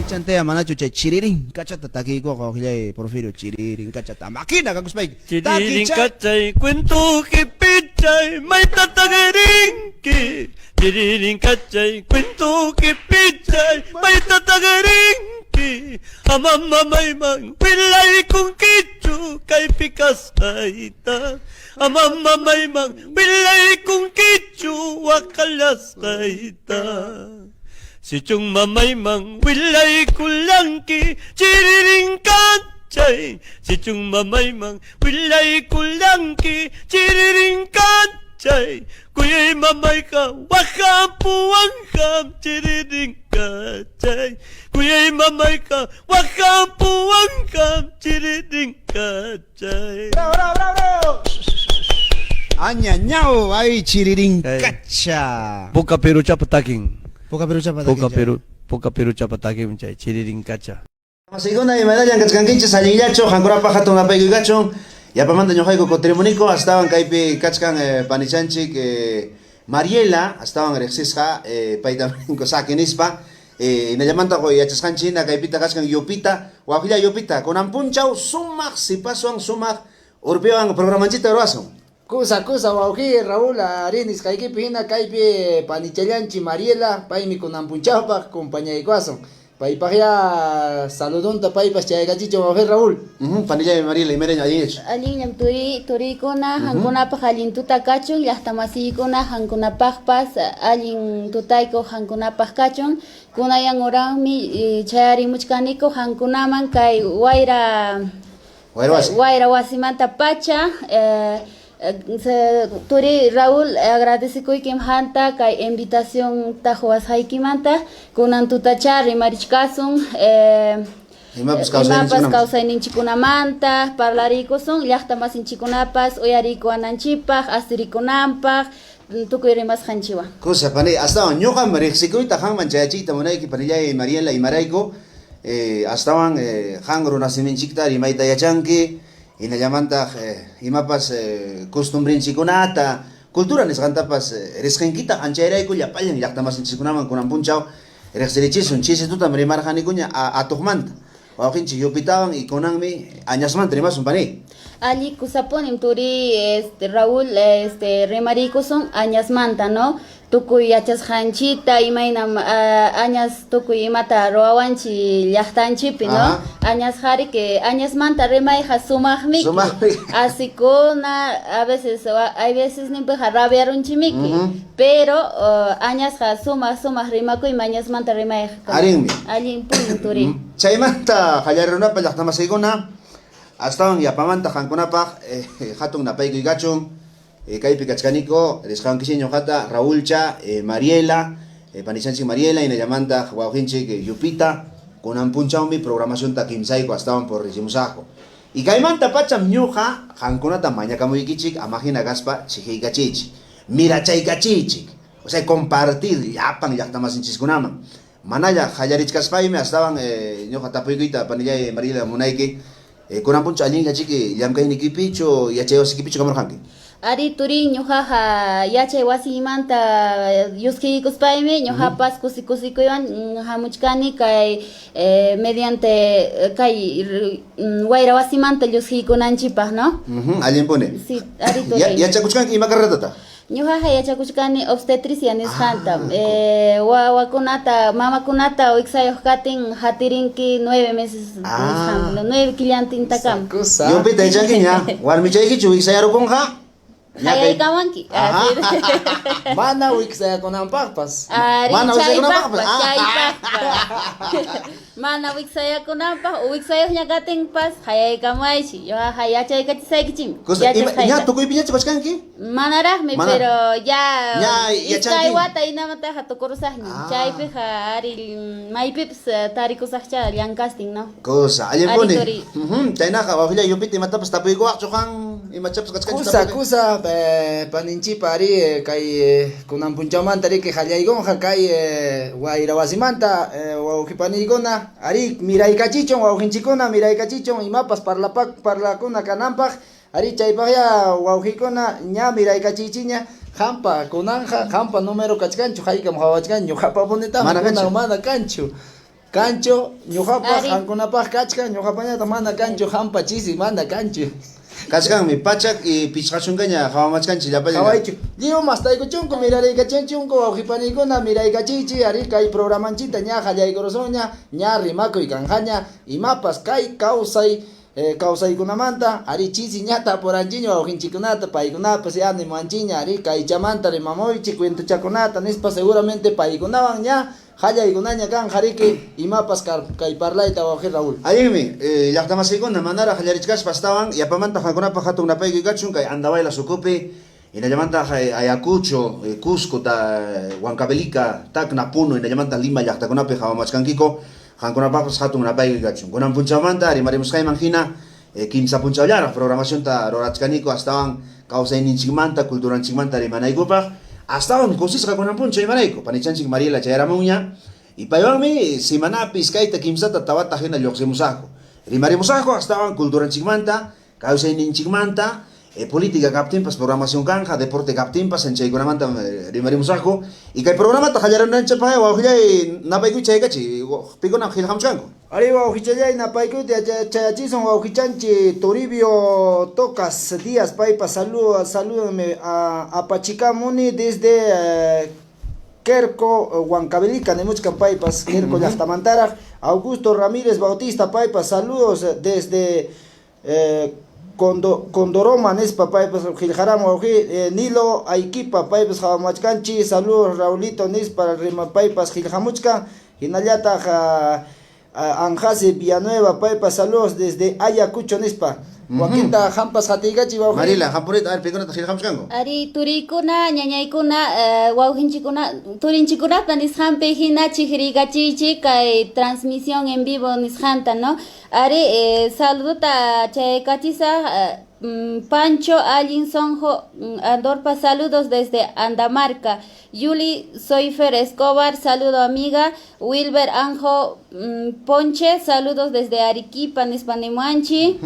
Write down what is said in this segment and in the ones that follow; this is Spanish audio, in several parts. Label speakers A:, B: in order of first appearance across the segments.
A: chantea manachu chay chiririn kachata takiko qawqillay Porfirio chiririn kachata máquina kakuspay
B: Chiririn kachay cuento que pichay maita tagarinki. Chiririn kachay cuento que pichay maita tagarinki. Amama maymang pilay kung kichu kay pikas aita. Amama maymang pilay kung kichu wakalas aita. Si chung mamay mang wilay kulangki chiriring kachay. Si chung mamay mang wilay kulangki chiriring kachay. Kuyay mamay ka wakam puwang kam chiriring kachay. Kuyay mamay ka wakam puwang kam chiriring kachay.
A: Bravo, bravo, bravo. Añañao ay chiririn kacha.
B: Boca pero chapataking.
A: Poca perucha para
B: Poca pero chapataking chay chiriring kacha.
C: Masiguna y medalla en Kachkanquinches, Alillacho, Hankurapa, Hatun, Apego y Gacho, y Apamanda Ñojaico, Cotrimunico, estaban Caipi, Kachkan, Panichanchik, Mariela, estaban Rexisja, Paitaminco, Sakinispa, Nayamanta, Yachaskanchina, Caipita, Kachkan, Yopita, Guajilla Yopita, con Ampunchau, Sumak, si pasan, Sumak, Urpean, Programanchita Roazo.
D: Kusa wauji Raúl Arinis kayki pina kaypi panichallanchi Mariela paymi kunampunchawpaq compañaykuasun paypaqya saludunta paypas chaykachichu wauji Raúl
C: Panilla Mariela y Mereña Aliñech.
E: Aliñam turikuna hankunapaq allin tuta kachun llaqtamasiyikuna hankunapaqpas allin tutayku hankunapaq kachun kunayan uranmi chayarimuchkaniku hankunaman kay wayra wasimanta pacha Turi Raúl agradecikuykim hanta kay invitación tajuas haykimanta kunan tutachari marichkasun imapas kawsayninchikunamanta parlarikusun llaqtamasinchikunapas uyarikuananchipaq asirikunanpaq tukuy rimas hanchiwa
C: Cosa pane hasta ñoqa mariqsikuyta hanman chayachiyta munayki panillay Mariela y Marayko astawan han runasimintchikta rimayta yachanki Inallamanta imapas costumbrinchikunata cultura nisqantapas risqinquita anchayrayku llapallan llaqtamasinchikunaman kunanpunchaw riqsirichisun chisituta rimarqanikuña atuqmanta wawqinchik yupitawan y kunanmi añasmanta rimasun pani
E: Ali kusapunim turi Raúl rimarikusun añasmanta no tukuy yachasqanchita imaynam añas tukuy imata ruwawanchi llaqtanchipi no añas qhari que añasmanta rimayqa sumaqmi asikuna hay veces nimpiqa rabiarunchimiki pero añasqa sumaq rimakuymi añasmanta rimayqa
C: arinmi
E: allin punin turi
C: chaymanta qallarunapa llaqtamasiykuna astawan yapamanta hankunapaq hatun napayku gachun Caipi Kachcanico, Riscankishin Yojata, Raúlcha, Mariela, Panichanchi Mariela, y Nayamanta, Guajinchi, Yupita, con Ampunchaumi, programación Takimsaico, estaban por Rizimusajo. Y Caimanta Pacham Ñuja, Hankunata Mañacamuikichik, Amagina Gaspa, Chihikachichi, Mirachaicachichi, o sea, compartir, Yapan, Yactamasinchikunaman. Manaya, Hayarich Kaspaime, estaban Ñuja Tapuiguita, Panilla Mariela Munaiki, con Ampuncha Alin Chiqui, Yamkainikipicho, y Acheo Sikipicho Kamorhanki.
E: Ari turi ñujaja yachay wasimanta yuskiykuspaymi ñujapas kusikuywan hamuchkani kay mediante kay wayra wasimanta yuskiykunanchipaq no
C: Allin pone
E: sí ari turi
C: yachakuchkanki ima carretata
E: ñujaja yachakuchkani obstetricia nisqanta wawakunata mamakunata wiksayuq katin hatirinki 9 meses nisqanta 9 killantintakam
C: Yupita ichankiña warmichaykichu wiksayarukunqa
E: Hayaykamanki.
D: Mana wiksayakunanpaqpas.
E: Mana Mana wiksayakunanpaq wiksayuqña katinpas hayaykamayshi. Yo hayachaykachisaykichim.
C: ¿Ya tukuy piñachi pachkanki?
E: Manaraqmi pero ya
C: yachanki.
E: wata inamataqa tukurusaqña. Chaypiqa ari maypipas tarikusaqcha llankastin no.
C: Cosa, allin pone. Chaynaqa wawqilla yupita imatapas tapuykuwaqchu han imachapas kachkanchu.
D: Kusa paninchipa ari kay kunanpunchamanta ari que hallaygonqa kay wayra wasimanta wawqipaniykuna ari miraykachichon wawqinchikuna miraykachichon imapas parlakuna kananpaq ari chaypaqya wawqikuna ña miraykachichiña hampa kunanja hampa número kachkanchu haykam hawachkan ñuqapa punita mana kanchu Cancho, ñuqapa
E: Ari.
D: hankunapaq kachka, ñuqapañata mana cancho, hampa chisi, mana cancho.
C: Kachkanmi pachak y pichqachunkaña hawamachkanchik llapalla.
D: Kawaichu. Lliw mastaykuchunku miraraykachichunku wawqipanikuna miraykachichi ari kay programanchita ña qallaykurusuña ña rimakuy kanjaña imapas kay kawsaykunamanta ari chisi ñata puranchiña wawqinchikunata paykunapas animanchiña ari kaychamanta rimamuychik cuentuchakunata nispa seguramente paykunawan ña qallaykunaña kan jariki imapas kay parlayta wawqi Raúl.
C: Ayinmi, llaqtamasiykuna manara qallarichkaspa astawan yapamanta qankunapa hatun napaykuy kachun kay Andabayla Sucupi hinallamanta Ayacucho, Cusco ta Huancavelica, Tacna, Puno hinallamanta Lima llaqtakunapi hawamachkankiko qankunapapas hatun napaykuy kachun. Kunan punchamanta rimarimosqayman hina kimsa punchallaraq programación ta rurachkaniko astawan kawsayninchikmanta culturanchikmanta rimanaykupaq astawan kusisqa kunan puncha imarayku panichanchik Mariela chayaramunña y paywanmi simanapis kayta kimsata tawata hina lluqsimusaqku rimarimusaqku astawan culturanchikmanta kawsayninchikmanta política kaptinpas programación kanja deporte kaptinpas chaykunamanta rimarimusaqku y kay programata qallarananchapaq wawqillay napaykuy chaykachi pikuna qillqamuchkanku.
D: Ari wawqichallay napaykuti chayachison wawqichanchi Toribio Tocas Díaz paypa salúdame a Pachikamuni desde Querco Huancavelica nemuchka paypas Querco llaqtamantaraq Augusto Ramírez Bautista paypas saludos desde Condoroma nespa paypas qillqaram wawqi Nilo Aikipa paypas hawamachkanchi saludos Raulito nispa rima paypas qillqamuchka hinallataq Anjase Villanueva paypas saludos desde Ayacucho nispa Joaquinta hampas hatigachi wawqi
C: Mariela hampurita ar pikunata qillqamuchkanku.
E: Ari turikuna ñañaykuna wawqinchikuna turinchikunata nisqanpi hina chiqrigachichi kay transmisión en vivo nisqanta no ari saluduta chaykachisa Pancho Alinsonjo Andorpa saludos desde Andamarca. Yuli Soifer Escobar saludo amiga. Wilber Anjo Ponche saludos desde Arequipa Nispanimuanchi.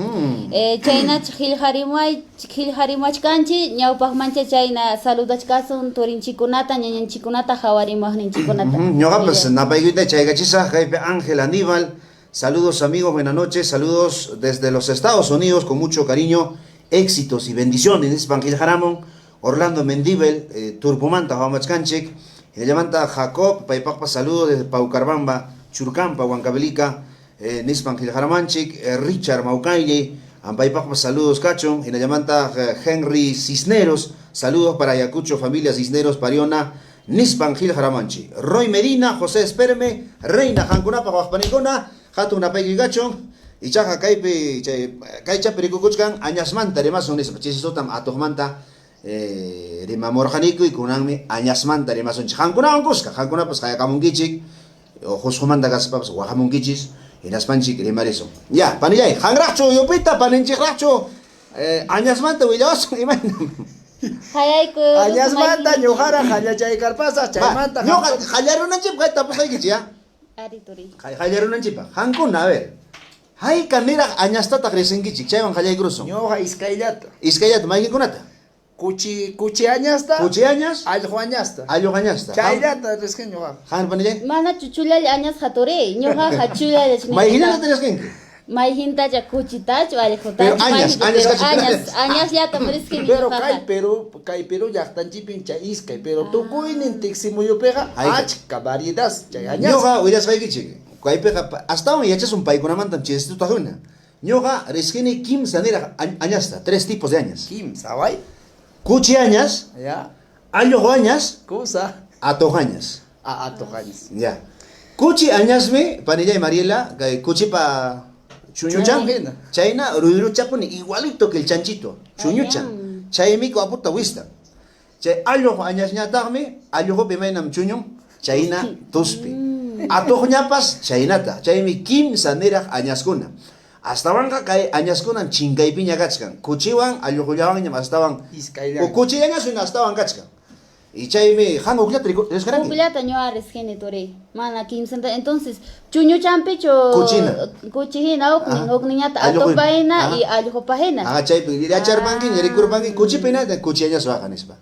E: Chayna Chilharimachkanchi ñawpaqmancha chayna saludachkasun turinchikunata ñañanchikunata hawarimaqninchikunata.
C: Ñoqapas napaykuyta chaykachisaq kaypi Ángel Aníbal. Saludos amigos, buenas noches, saludos desde los Estados Unidos con mucho cariño, éxitos y bendiciones. Nispan Jaramon, Orlando Mendibel, Turpumanta, Hawamachkanchik, Llamanta Jacob, Paipakpa, saludos desde Paucarbamba, Churcampa, Huancavelica, Nispan Jaramanchik, Richard Maucaille, Paipakpa, saludos Cachon, Llamanta Henry Cisneros, saludos para Ayacucho, familia Cisneros, Pariona, Nispan Jaramanchi, Roy Medina, José Esperme, Reina Jankunapa, Huaspanicona, Hatun napaykuy kachun ichaqa kaypi kay chapirikukuchkan añasmanta rimasun nispa chisisotam atuqmanta rimamurqanikuy kunanmi añasmanta rimasunchik qankunawan kusqa qankunapas qayakamunkichik husqumanta kaspapas waqamunkichis hinaspanchik rimarisun ya panillay qanraqchu yupita paninchiqraqchu añasmanta willawasun imayna
E: Hayayku
D: añasmanta ñuqara qallachaykarpasaq chaymanta
C: ñuqa qallarunanchik kay tapusaykichi ya
E: Ari turi.
C: qallarunanchikpa qankuna a ver hayka niraq añastata risinkichik chaywan qallaykurusun
D: ñuqa iskayllata
C: iskayllata maykinkunata
D: kuchi añasta
C: kuchi añas
D: allqu añasta
C: allqu añasta
D: chayllata riskin ñuqa
C: qan panillay
E: Mana chuchulal añas haturi. Ñuqa hachulal
C: mayhinata riskinki
E: Mayhintacha kuchitachu
C: Pero
E: alejutachu.
C: añas
E: Añas ya tamriskin.
D: pero kay Perú llaqtanchipin chay iskay pero tukuynin tiksimuyupiqa achka variedad chay añas
C: ñuqa willashqaykichik kaypiqa astawan yachasun paykunamantam chistutaquna ñuqa riskini kimsa niraq añasta tres tipos de añas
D: kimsa way
C: kuchi añas
D: ya
C: allqu añas
D: kusa
C: atuq añas
D: atoqañas
C: ya kuchi añasmi panillay Mariela kay kuchipa chuñuchan
D: Chuñuhina.
C: chayna ruyruchapuni igualito que el chanchito chuñuchan chaymiku aputa wistan chay allqu añasñataqmi allqupi maynam chuñun chayna tuspi atuqñapas chaynata chaymi kimsa niraq añaskuna astawanqa kay añaskunan chinkaypiña kachkan kuchiwan allqullawanñam astawan
D: iskaylla
C: kuchi añasun astawan kachkan y chaymi han uqllata risqaranki
E: Uklata ñuqa risqini turi. Mana kimsanta. Entonces, chuñuchampichu kuchihina ukniñata atupayna y allqupahina.
C: chaypi yacharpanki ñarikurpanki kuchipina kuchi añas waqa nispa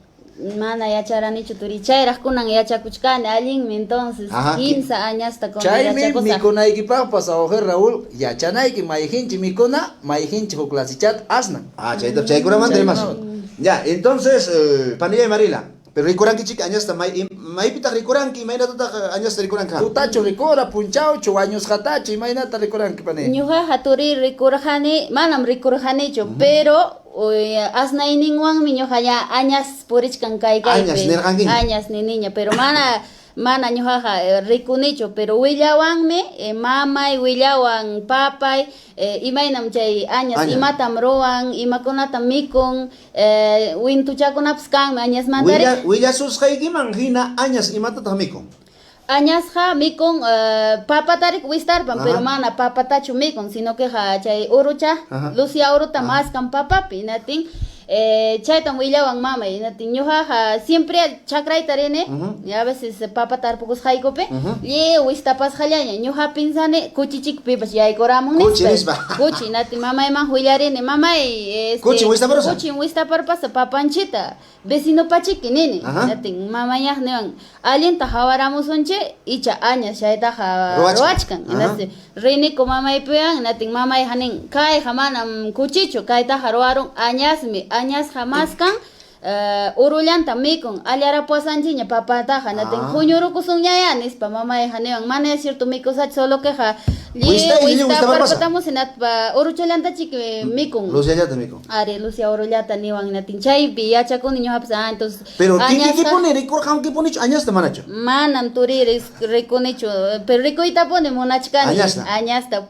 E: mana yacharanichu turi chayraq kunan yachakuchkani allinmi entonces
C: Ajá,
E: 15 añasta kunan
D: Chaymi
E: yachakusa
D: mikunaykipapas awajir Raúl yachanayki mayjinchi mikuna mayjinchi huk clasichata asnan.
C: Chayta chaykuramanta
D: Chay
C: rimas.
D: kunawan.
C: Ya, entonces, Panilla y Marila. Pero rikuranki chica añasta maypita rikuranki, maynatata añasta rikuranki.
D: Tutachu rikura punchawchu wañus hatachu imaynata rikuranki pani.
E: ñuqa haturi rikurjani manam rikurjanichu pero asnayninwanmi ñuqa ya añas purichkan kay kaypi
C: Añas nirqankiña.
E: añas ni niña pero mana ñuqaqa rikunichu pero willawanmi mamay willawan papay imaynam chay añas
C: Añas.
E: imatam ruwan imakunatam mikun wintuchakunapas kanmi añasmantari
C: Willa susqaykiman hina añas imatata mikun.
E: añasqa mikun papatarik wistarpan
C: Ajá.
E: pero mana papatachu mikun sino que chay urucha
C: Ajá.
E: Lucia uruta maskan papapi natin chaytan willawan mamay natin ñuqaqa siempre chakrayta rini y a veces papa tarpukus haykupi ye wistapas hallaña ñuqa pinsani kuchichikpipas yaykuramun
C: Kuchi nispa.
E: kuchi natin mamayman willarini mamay
C: Kuchi wistaparusa?
E: kuchi wistaparpas papanchita vecino pachiki nini
C: Ajá.
E: natin mamayaq niwan allinta hawaramusunchi icha añas chaytaqa
C: Ruwachkan.
E: ruwachkan
C: Ajá.
E: natin riniko mamaypiwan natin mamay hanin kayqa manam kuchichu kaytaqa ruwarun añas jamaskan urullanta mikun allarapuasanchiña papataqa natin huñurukusun ñaya nispa mamay haniwan mana es cierto mikusachi solo que
C: Wista y wista parpasa.
E: parpatamos sinatpa uruchallanta chiki mikun
C: Lucia ya te mikun.
E: Are Lucia Orollata niwan natin chaypi yachakuni ñuqapas entonces
C: Pero ¿qué
E: añasqa
C: pone? Rikurqan ¿qué pone? Añas te manacho.
E: manam turiris rikunichu pero rikuyta puni munachkani
C: Añasta.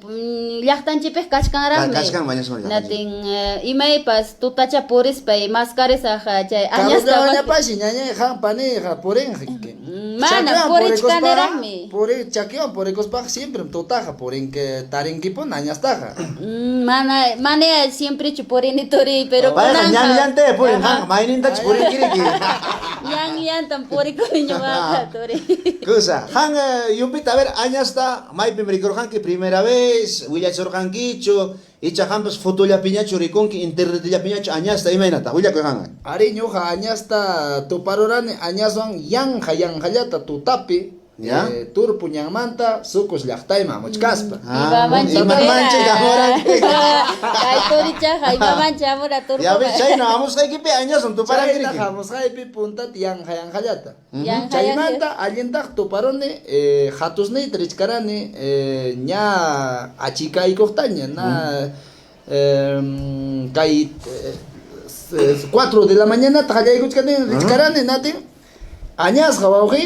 E: llaqtanchipik kachkanraqmi
C: Kachkan mañas man.
E: natin imaypas tutacha purispay mascarisaq chay añasta
D: Karullawañapashi ñañay han pani ha purinqi.
E: Mana, purichkaniraqmi.
D: Puri chakiwan purikuspaq siempre tutaqa purinki tarinkipun añastaqa.
E: mana siempre chupurini turi pero
C: Vaya, ñan llante, purin,
E: Ajá.
C: han, mayninta chipurin kiriki.
E: Yan tan purikuni ñuqaqa turi
C: Cosa, han, yumpita, a ver, añasta, maypim rikurqan que primera vez, willachurqan kichu, icha han pues fotolla piñachu rikunki, internet piñachu, añasta, imaynata, willakuqan.
D: Ari ñuqa añasta tuparurani añaswan yanqallata tutapi.
C: Ya.
D: Turpu ñanmanta sukus llaqtayman muchkaspa.
E: Imamanchi
C: imamanchi
E: Kay turicha imamanchi amura turpo.
C: Ya ves, chayna, vamos a equipe añas, son tu para
D: Chayta
C: kiriki.
D: hamusqaypi puntat yanqallata.
E: Yanqallata.
D: Chaymanta allintaq tuparuni hatusniyta richkarani ña achikaykuqtaña na kay 4 de la mañana tajaykuchkani richkarani natin añasqa wawqi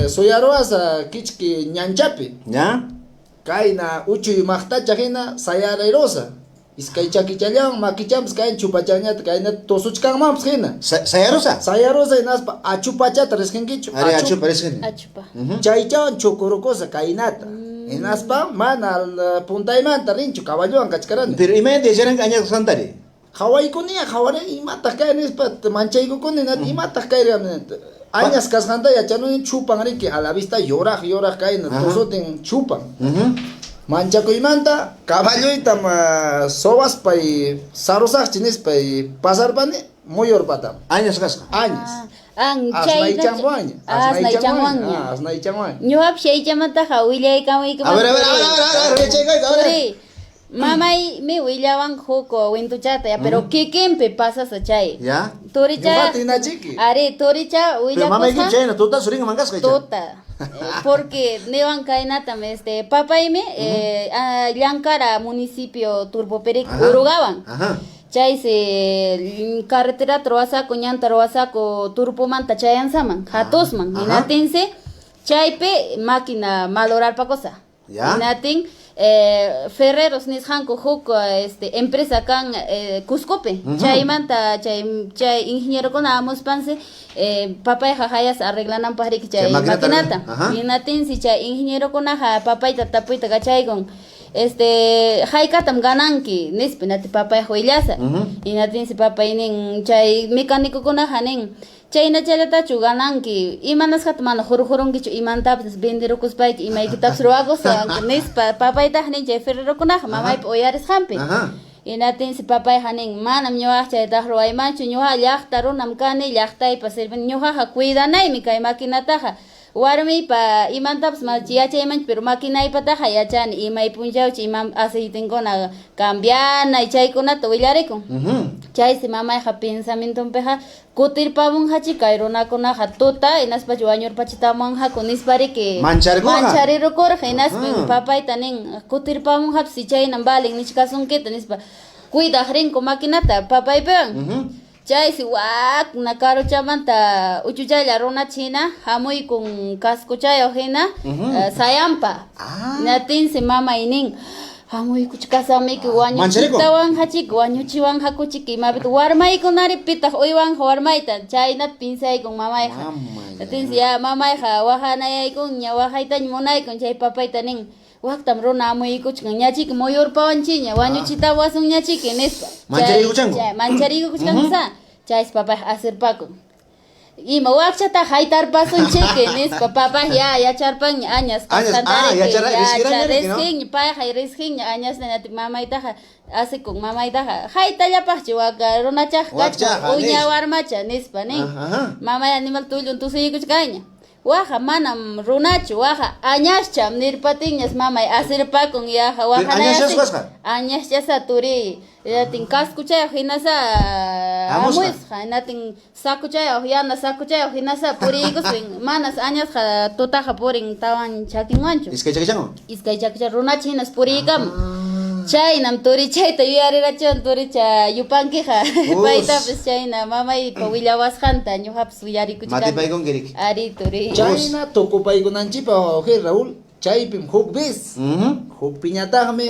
D: suyaruasa kichki ñanchapi
C: ¿Ya?
D: kayna uchuy maqtacha hina sayarayrosa iskay chakichallawan makichapas kayn chupachañata kayna tosuchkanmanpas hina
C: ¿Sayarosa?
D: sayarosa hinaspa achupachata risqinkichu
C: Are, achu, parece.
E: Achupa.
D: chaychawan chukurukusa kaynata hinaspa mana puntaymanta rinchu caballuwan kachkarani
C: Pero imagínate, ya eran añas santari.
D: hawaykuniya hawari imataq kay nispa manchaykukuni imataq kay añas kasqanta yachanuni chupan riki a la vista yoraq kayna tosutin chupan manchakuymanta caballuyta sowaspay sarusaqchi nispay pasarpani muyorpatam
C: Añas kasqa.
D: añas
E: Asnaychanwaña.
D: asnaychanwaña
E: Ñuqap shaychamataqa willaykamuykama.
C: A ver, checa, a ver.
E: Mamay mi willawan huk wintuchata ya pero kikinpi pasasa chay.
C: ¿Ya?
E: Turicha.
D: Ñuqatina chiki
E: Are turicha
C: Pero mamá, ¿qué
E: willakusqa.
C: chayna? ¿Tú estás suringa mangas, chay?
E: Tota. Porque nevan kainatam papaymi Llankara municipio Turboperic Urugawan.
C: Ajá.
E: Chay se carretera Troasaco ñanta Troasaco Turpumanta chayansaman hatusman inatinse chaype máquina malorar pacosa.
C: Ya.
E: Inatin Ferreros nishanko huk empresa kan Cuscope. Chaymanta chay ingeniero con amuspanse papay jajayas arreglanan parik chay maquinata. Inatin si chay ingeniero con aja papay tatapuita gachaygon haikatam gananki nispinati papay huillasa. Inatin si papay ning chay mecánico con aja ning chayna chalatachu gananki imanasqata mana hurunkichu imantapas venderukuspayki imaykitapas ruwagos nispa papaytaq nin chay ferrerokunaqa mamaypi uyarisqanpi inatinsi papay hanin manam ñuqaq chaytaq ruwaymanchu ñuqa llaqta runam kani llaqtaypa sirven ñuqaqa cuidanaymi kay maquinataqa warmipa imantapas yachaymanchu pero maquinaypataqa yachani imay punchawchi ima aceitenkuna cambianay chaykunata willarikun chaysi mamayqa pensamientonpiqa kutirpamunqachi kay runakunaqa tuta hinaspachu wañurpachitamunqaku nispariki mancharirukurqa hinaspa papayta nin kutirpamunqapas si chaynan valin nichkasunkita nispa cuidaq rinku maquinata papaypiwan chaysi wakna karuchamanta uchuchaylla runachina hamuykun kaskuchayaw hina sayampa natinsi mamay nin hamuykuch kasamiki wañuchitawan wañuchiwanhakuchiki imapita warmaykunari pitaq uywanja warmayta chaynata pinsaykun mamayqa natinsi ya mamayqa wajanayaykun ña wajaytaña munaykun chay papayta nin waktam runa amuykuchkan ñachiki muyurpawanchiña wañuchita wasun ñachiki nispa mancharikuchkansa chays papay asirpakun ima wakchata haytarpasunchiki nispa papay yacharpan añas kaskantariki risqinña payqa risqinña añasna ñatik mamaytaqa asikun mamaytaqa haytallapaqchi waka runachaq kachka uña warmacha nispa nin mamay animal tullun tusuykuchkaña waja manam runachu waja añascham nirpatinñas mamay asirpakun yaja añaschasa turi yatin kaskuchayaw hinasa amuisqa natin sakuchayaw yana sakuchayaw hinasa purikuspin manas añasqa tutaqa purin tawan chakinwanchu iskay chakichan runachi hinas purikama chaynam turi chayta yuyarirachun turicha yupankiqa paytapis chayna mamaypa willawasqanta ñuqapis willarikuchkani ari turi
D: chayna tukupaykunanchipa wawqi Raúl chaypim huk vez huk piñataqmi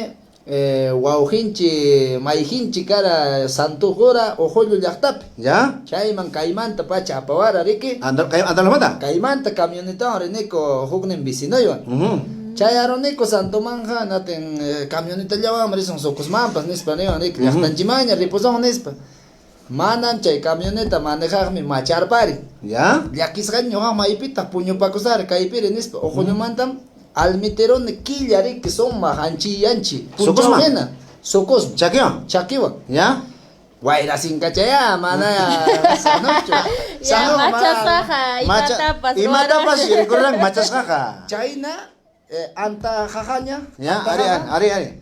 D: wawqinchi mayqinchi kara Santuqura Ojollo llaqtapi
C: ya
D: chayman kaymanta pacha apawara riki
C: andalomanta
D: kaymanta camionetawan riniko huknin vicinaywan chay aronico Santo Manja natin camioneta llawan marison sokusmanpas nispa niwan rik llaqtanchimaña ripuson nispa manam chay camioneta manejaqmi macharpari
C: ya
D: llakisqan ñuqa maypita puñupakusari kaypiri nispa Ojollomantam almiterone killa riki summa hanchiyanchi punchawhina sokusma chakiwan
C: ya
D: wayrasinka chaya mana sanocho
C: imatapas rikurran machasqaqa
D: chayna anta jajaña
C: ya ari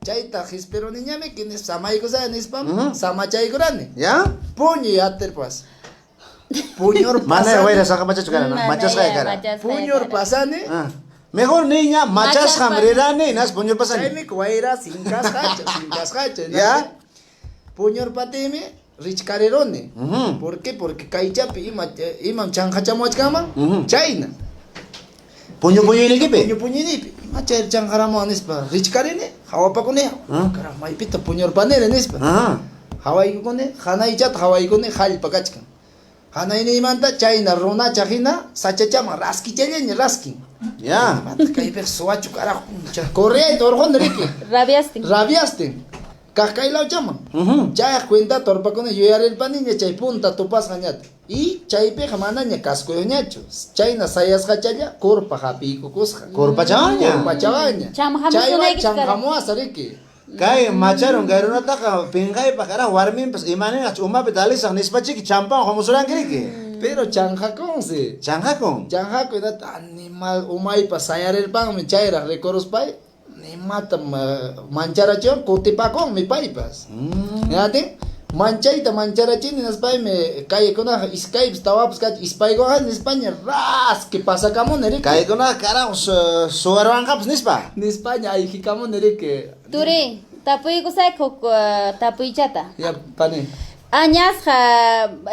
D: chayta hisperoniñami kinis samaykusaya nispam samachaykurani
C: ya
D: puñu yaterpas puñor
C: mana wayrasaqa machasqara machasqa kara
D: puñor pasane
C: mejor niña machasqa rirani nas puñor pasani
D: chaymi wayra sinkasqacha
C: ya
D: puñor patimi richkarironi ¿por qué? Porque kaychapi imam chanqachamuachkama chayna
C: puño inikipi
D: puño inipi ima chay chanqaramu nispa richkarini hawapakuni kara maypita puñor panere nispa hawaykukuni hanaychata hawaykuni hallpa kachkan hanayniymanta chayna runacha hina sachachama raskichallaña raskin
C: ya
D: kaypik suwachu carajo corriente orqon riki rabiastin kaqkaylawchaman chay cuenta torpakuni yuyarirpaniña chay punta tupasqa ñata y chaypiqa manaña kaskuyuñachu chayna sayasqachalla kurpa hapiykukusqa
C: kurpa chawaña
D: chaywan chanqamuwasa riki
C: kay macharon kay runataqa pinqaypaq ara warminpas imaninaq umapi talisaq nispachiki champan hamusuranki riki
D: pero chanqakunsi
C: chanqakun
D: inata animal umaypa sayarirpanmi chayraq rikuruspay nimata mancharachon kutipakunmi paypas yatin manchayta mancharachini naspaymi kaykunaqa iskaypis tawapas kach ispaykunaqa España raski pasakamuni riki
C: kaykunaqa carajo suwarwanqapas
D: España ayqikamuni riki
E: turi tapuykusayku tapuychata
D: ya pani
E: añasqa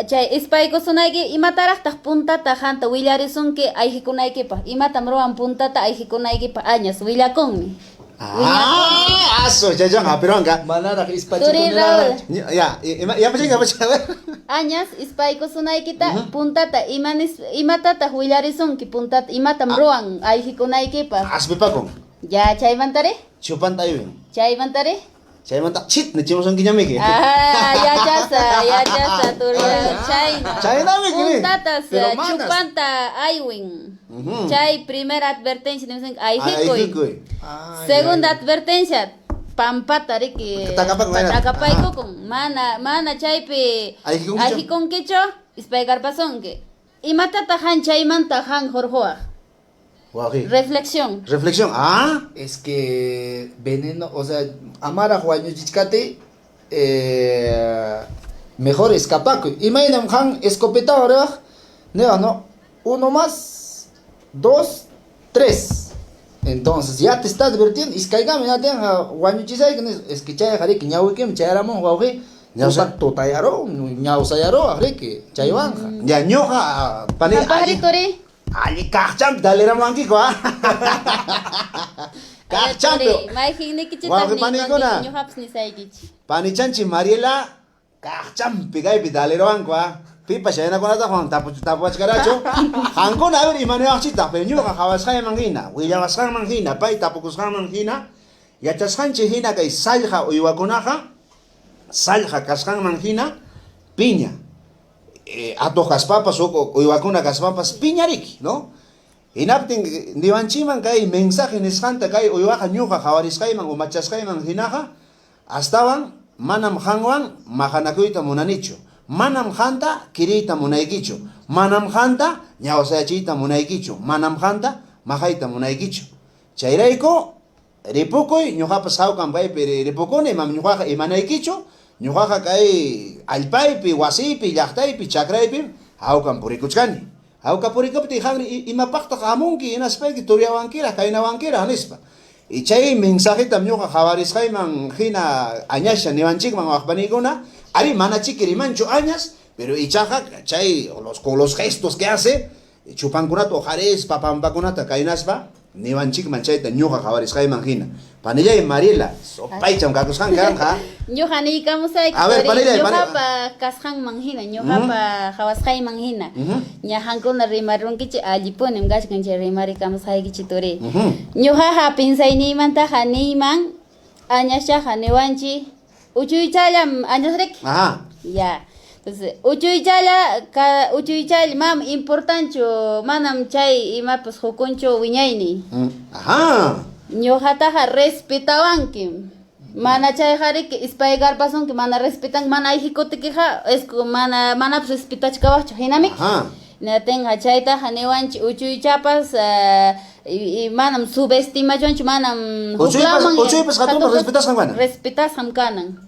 E: chay ispaykusunayki imataraqtaq puntata hanta willarisunki ayqikunaykipaq imatam ruwan puntata ayqikunaykipaq añas willakunmi
C: aso jajan hapironga
D: manaraq
E: Raúl
C: ya pachinga
E: añas ispaykusunaykita puntata imatata willarisunki puntata imatam ruwan ayqikunaykipaq
C: aspipakun
E: ya chaymantari
C: chupantayuin
E: chaymantari
C: chaymanta chit nichimuson kiñamiki
E: yachasa turi
C: chayna
E: puntatas chupanta aywin chay primera advertencia ayqikuy segunda advertencia pampata riki takapayku kun mana chaypi allikunkichu ispay garpasonki imatata han chaymanta han jorjoa reflexión
D: Es que veneno, o sea, amara Juanuchichkate, mejor escapaco. Imagínate, han escopeta ahora, no, 1 más, 2, 3. Entonces ya te estás divirtiendo. Es que hay que es que chay jare que ñawi que chayaramo guauji. Ñausa totayaro, ñausayaro, jare que chaybanja.
C: Ya ñoja pani
E: Pajarito
C: ali kacham dalera mangi ko. Kacham. Guauji pani ko na. Pani chanchi Mariela kacham pigai bidalero anko. Pipa shayna ko na ta Juan tapu karacho. Hanko na ver imano achita pe ñoja jawasay mangina. Willawasan mangina, pai tapukushan mangina. Ya chashanchi hina kay salja uywakunaja. Salja kaskan manjina piña ato kaspapas o uywakuna kaspapas piñariki, ¿no? Inaptin divanchiman kay mensaje nisqanta kay uywaqa ñuqa hawarisqayman o machasqayman hinaqa astawan manam hanwan mahanakuyta munanichu, manam hanta kiriyta munaykichu, manam hanta ñawsayachiyta munaykichu, manam hanta mahayta munaykichu. Chayrayku ripukuy ñuqapas hawkan paypi ripukuni mam ñuqaqa imanaykichu. Ñuqaqa kay allpaypi, wasipi, llaqtaypi, chakraypi hawkan purikuchkani. Hawka purikupti haqri imapaqtaq hamunki inaspayki turyawankira, kaynawankira nispa. Y chay mensajita ñuqa hawarisqayman hina añasha niwanchikman waqpanikuna, ari mana chikirimanchu añas, pero ichaqa chay con los gestos que hace, chupankunata ojares, papampakunata kaynaspa, niwanchikman chayta ñuqa hawarisqayman hina. Panilla y Mariela, sopaycham kakushan kanja.
E: Ñuqa niykamusayki ñuqapa kashan manhina, ñuqapa hawasqay manhina. Ñahankuna rimarunkichi allipunim kashkanchi rimarikamusaykichi turi. Ñuqaqa pinsayniymantaqa niyman añashaqa niwanchi uchuychallam añasrik. Ya. Entonces, uchuychalla mam importancho manam chay imapas hukuncho wiñayni. Ñuqataqa respetawanki. Mana chay jariki ispay garpasunki mana respetan mana ayjikutikiqa es mana respetachkawaqchu hinamik. Natenqa chaytaqa niwanchi uchuychapas manam subestimachwanchu manam
C: uchuypas hatuna respetasqan kanan.
E: Respetasqan kanan.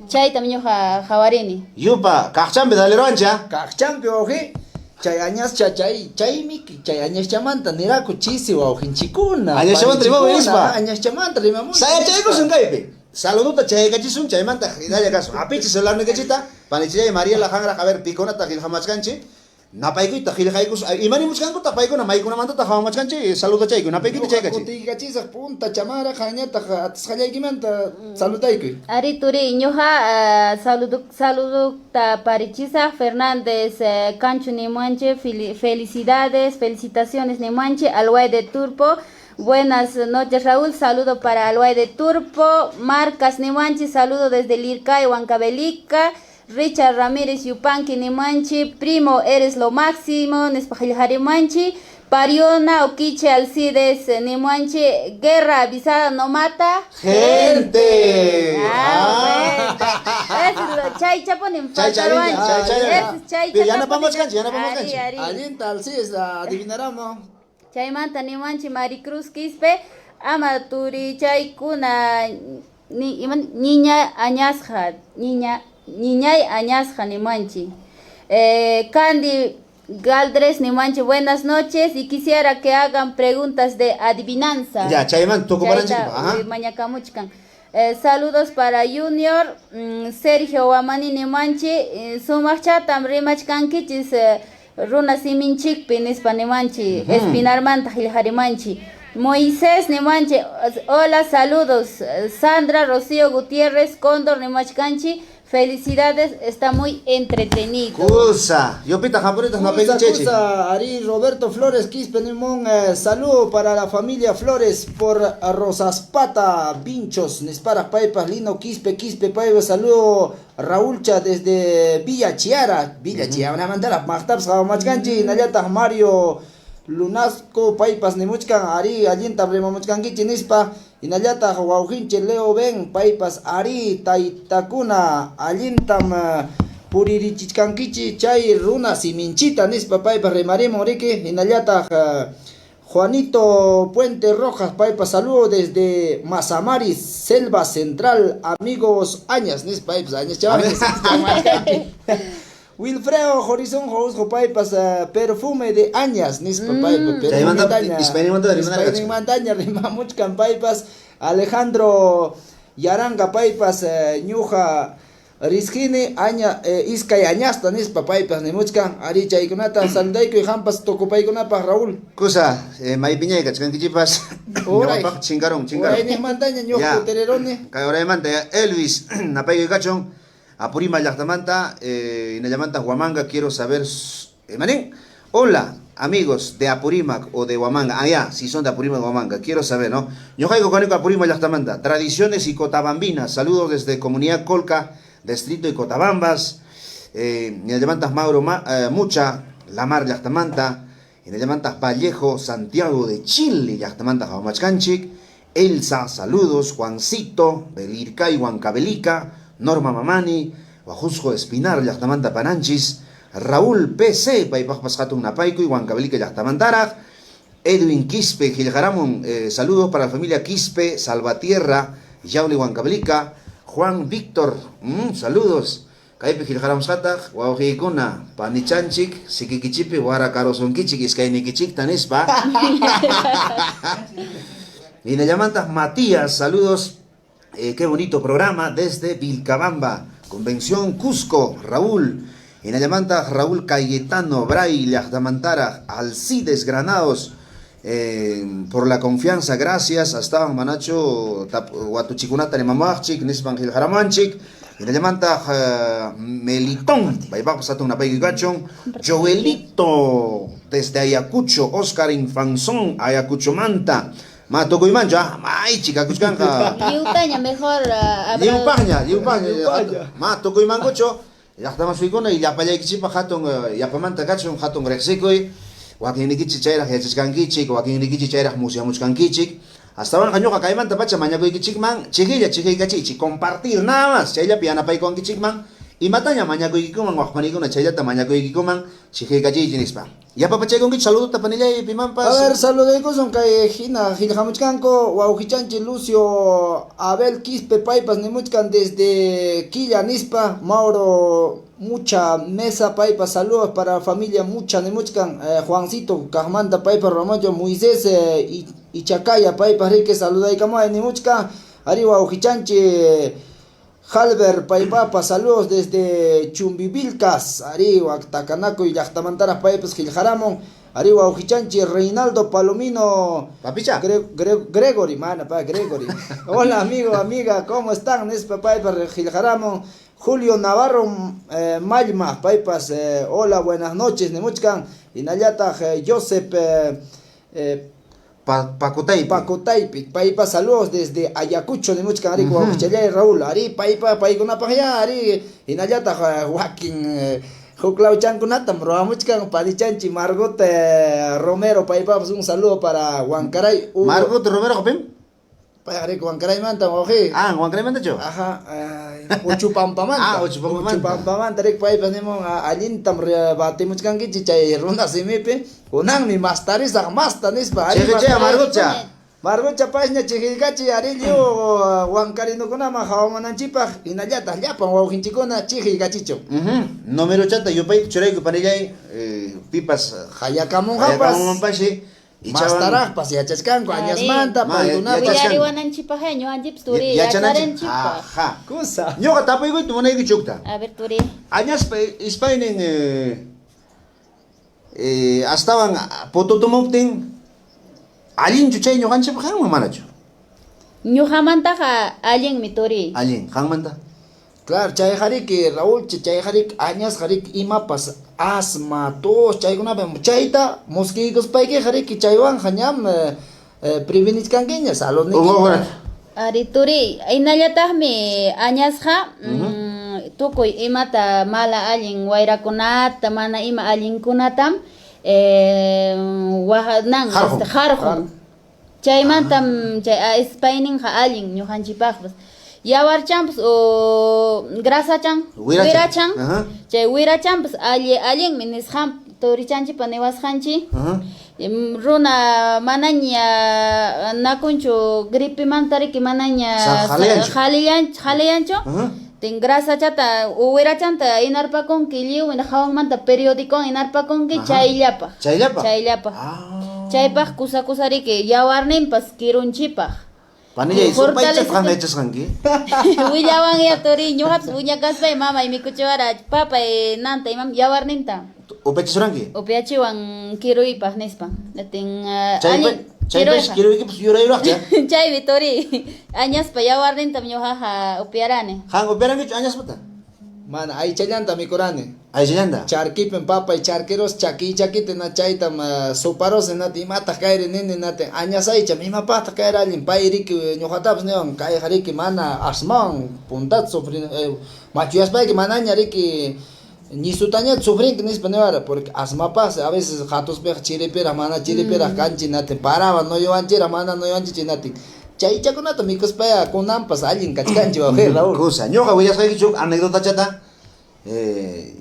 E: Chaytam ñuqa hawarini.
C: Yupa kaqchampi daleroancha.
D: Kaqchampi oji. Chay añas chaymi chay añas chamanta niraku chisi wawqinchikuna.
C: Añas chamanta rimamu nispa.
D: Añas chamanta rimamu.
C: Saya chaykusun kaypi. Saluduta chaykachissun chaymanta hidalla kasu. Apichi celular nikachita. Panichilla Mariela hangra a ver piconata qillqamachkanchi. Napaykuyta qillqaykus imanimuchkankuta paykuna maykunamantata hawamachkanchi saluda chayku napaykita chaykachi.
D: Kutikachisaq punta chamara qañata atisqallaykimanta saludaykuy.
E: Ari turi ñuqa saludukta parichisaq Fernández Cancho nimuanche felicitaciones nimuanche Alhuay de Turpo. Buenas noches Raúl, saludo para Alhuay de Turpo. Marcas nimuanche, saludo desde Lircay, Huancavelica. Richard Ramírez Yupanqui Nimanchi, primo eres lo máximo, Nespajilharimanchi, Pariona Oquiche Alcides Nimanchi, guerra avisada no mata
C: gente.
E: Es chay chaponim
C: chay. Ya no vamos canchi,
D: Alienta Alcides adivinaramos.
E: Chaymanta Nimanchi Maricruz Quispe, Amaturi Chaykuna niña añasja, Niñay Añasja Nimanchi. Candy Galdres Nimanchi, buenas noches y quisiera que hagan preguntas de adivinanza.
C: Ya, Chayman, toco para
E: Mañacamuchcan. Saludos para Junior, Sergio Wamani Nimanchi, Sumachchatam Rimachkankichis, Runa Siminchik Pinispa Nimanchi, Espinarmanta Gilharimanchi. Moisés Nimanchi, hola, saludos. Sandra Rocío Gutiérrez, Cóndor Nimachkanchi. Felicidades, está muy entretenido.
C: Cusa, yo pita japoneta no pedí cheche.
D: Cusa, Ari Roberto Flores Quispe Nimón, saludo para la familia Flores por Rosaspata, Vinchos, Nespara Paipas, Lino Quispe Paipa, saludo Raúlcha desde Villa Chiara, una mandala, Mahtabs, Machganchi, Nayata Mario Lunasco, Paipas Nimuchkan, Ari, Alienta Bremamuchkan Nispa. Hinallataq wawqinchik Leo Ben paypas ari taytakuna allintam puririchishkankichik chay runa siminchita nispa paypas rimarimun riki. Hinallataq Juanito Puente Rojas paypas saludo desde Mazamaris, Selva Central, amigos Añas nispa paypas Añas chavales. Wilfredo Horizon Housco paypas perfume de Añas nispa paypas perfume de Añas Hispanic Montaña rimamuchkan paypas Alejandro Yaranga paypas ñuja Rizkini Aña Iskay Añasta nispa paypas nimuchkan ari chaykunata saludaykuy hampas tukupaykunapaq Raúl
C: Kusa, maypiñay kachkankichipas.
D: Oray.
C: Ñawapaq chinkaron.
D: Uraynik mantaña ñuqa tereroni
C: Kay oraymanta Elvis napaykuy kachon Apurima llaqtamanta inallamanta Huamanga quiero saber manin. Hola, amigos de Apurímac o de Huamanga. Ah, ya, si son de Apurímac o Huamanga, quiero saber, ¿no? Yo caigo con Apurímac llaqtamanta. Tradiciones y Cotabambinas. Saludos desde Comunidad Colca, Distrito de Cotabambas. Inallamanta Mauro Mucha, Lamar llaqtamanta. Inallamanta Vallejo, Santiago de Chile, llaqtamanta Jaumachcanchic. Elsa, saludos. Juancito, Belircay, Huancabelica. Norma Mamani, Wajusco Espinar, Llaqtamanta Pananchis, Raúl PC, Paypajpas Hatun Napayco y Huancabelica Llaqtamantara, Edwin Quispe, Giljaramon, saludos para la familia Quispe, Salvatierra, Yauli Huancabelica, Juan Víctor, saludos, Caipe Giljaram Sataj, Huajikuna, Panichanchik, Sikikichipe, Huara Karosonkichik, Iskainikichik, Tanispa, y Nayamantas Matías, saludos. Qué bonito programa desde Vilcabamba, Convención Cusco, Raúl, en Ayamanta, Raúl Cayetano, Bray, Llaqtamantara, Alcides Granados, por la confianza, gracias, hasta Manacho, Huatuchicunata, Nemamachik, Nispan Gilharamanchik, en Ayamanta, Melitón, Baibapasata, una Paigachon, Joelito, desde Ayacucho, Oscar Infanzón, Ayacucho Manta, Mato Mancha, ay chica, Cuscanca.
E: Liutaña mejor.
C: Liupaña. Mato Mangocho, ya estamos ficona y ya para allá que hatun, ya para manta cachon, hatun rexicoi, Joaquín Nikichi Chaira, Hechiscankichik, Joaquín Nikichi Chaira, Museamuchcankichik. Hasta ahora Cañoja Caimanta Pacha, Mañaco y Kichikman, Chiquilla, Chiquicachichi, compartir nada más, Chaya Piana Pai con Kichikman. Y mataña mañaco y kikuman, Juanico, una chayata, mañaco y kikuman, Chiquicachi y Nispa. Ya papachay con Kich, saludos, Tapanilla y Pimampas.
D: A ver, saludos son que Giljamuchcanco, Huauchichanchi, Lucio, Abel Quispe, Paipas, Nimuchcan desde Quilla, Nispa, Mauro, Mucha Mesa, Paipas, saludos para la familia Mucha, Nimuchcan, Juancito, Cajmanta, Paipas, Romayo, Moisés y Chacaya, Paipas, Rique, saludos y Camaya, Nimuchcan, Arriba, Huauchichanchi. Halber Paipapa, saludos desde Chumbivilcas, Arriba, Tacanaco y Llaqtamantara Paipas, Giljaramon, Arriba, Ojichanchi, Reinaldo Palomino,
C: Papicha.
D: Gregory, Gregory. Hola, amigo, amiga, ¿cómo están? Nespa Paipas, Giljaramon, Julio Navarro, Mayma, Paipas, hola, buenas noches, Nemuchcan, Inayata, Joseph, Pacotaipi, Paipa, saludos desde Ayacucho, de Muchcan, Ari, Guachuchalay, Raúl, Ari, Paipa, Paiguna Paya, Ari, Inayata, Joaquín, Juclau Chancunatam, Roamuchcan, Padichanchi, Margot Romero, Paipa, un saludo para Huancaray.
C: Margot Romero, Jopim.
D: Payari, Huancaray Manta, Oje.
C: Huancaray Manta, yo.
D: Ajá, Uchupampamanta. Uchupampamanta, Rick Paipa, Nemo, Alintam, Batimuchcan, Chichay, Runda Simipe, Unami, Mastaris, Masta, Nispa,
C: Margocha.
D: Margocha, Paisna, Chihigachi, Arillo, Huancarino Conama, Jaumananchipa, Inayata, Yapan, Huahinchicona, Chihigachicho.
C: Número 80, yo pay, Chorego, Panillay, Pipas,
D: Hayakamon Japas.
C: Mastaraj,
D: Pasiachascanco, Añas Manta, Paiduna,
E: Yariwanan chipajeño, Anjips Turi, Yacharen chipa.
C: Ajá.
D: Cosa.
C: Yo tapo y tu money gichukta.
E: A ver, Turi.
C: Añas Spain estaban Pototomoptin. Alin chucheño ganche pajan manacho.
E: Ñujamantaja allen mi Turi.
C: Alin, hangmanta.
D: Claro, chay harik Raúl, chay harik añas harik imapas asma tos chay guna bem chayta mosquitos paike harik chaywan hanyam prevenir kangeñas a los niños.
E: Ari Turi, inallatajmi añasja tukuy imata mala allen wayrakunata mana ima allinkunatam wahanan jarjon Chaymantam chay ispaynin ha allin ñuqanchipaqpas. Yawarchanpas o grasachan, wirachan.
C: Ajá.
E: Chay wirachanpas allinmi nisqan turichanchipa niwasqanchi.
C: Ajá.
E: Runa manaña nakunchu gripimanta riki manaña haliyanchu.
C: Ajá.
E: Tin grasa chata uwirachanta inarpakunki lliw hawanmanta periódico inarpakunki chayllapa.
C: Chayllapa.
E: Chayllapa.
C: Ah.
E: Chaypaq kusariki yawarninpas kirunchipaq.
C: Panilla,
E: Fortalece-
C: ¿supay chapkan hechas kanki?
E: Willawan ya tori ñuqapas uñakaspay mama mikuchiwara papa nanta imam yawarninta
C: ¿Upechisuranki?
E: upiachiwan kiruypaq nispa. Latin
C: Chaypech quiero que pues yura yura.
E: Chaymi tori añaspa yawarnintam ñuqaqa upiarani.
C: Han operan que añas puta.
D: Mana aychallanta mikurani.
C: Ahí se anda.
D: Charquipen papa y charqueros chakite na chaytam soparos nati mata kairi nini nati añasaycha mima pata kairi alin pairiki ñuqatapas newan kay hariki mana asman puntat sufrin machuyaspa que mana ñariki ni sutaña sufrin que nispa newara porque asmapas a veces jatos pe chiripera mana chiripera kanchi nati paraba no yoanchira mana no yoanchi nati chay chakunata mikuspaya kunampas alin kachkanchi wa Raúl.
C: Cosa, ñoja voy a saber que anécdota chata.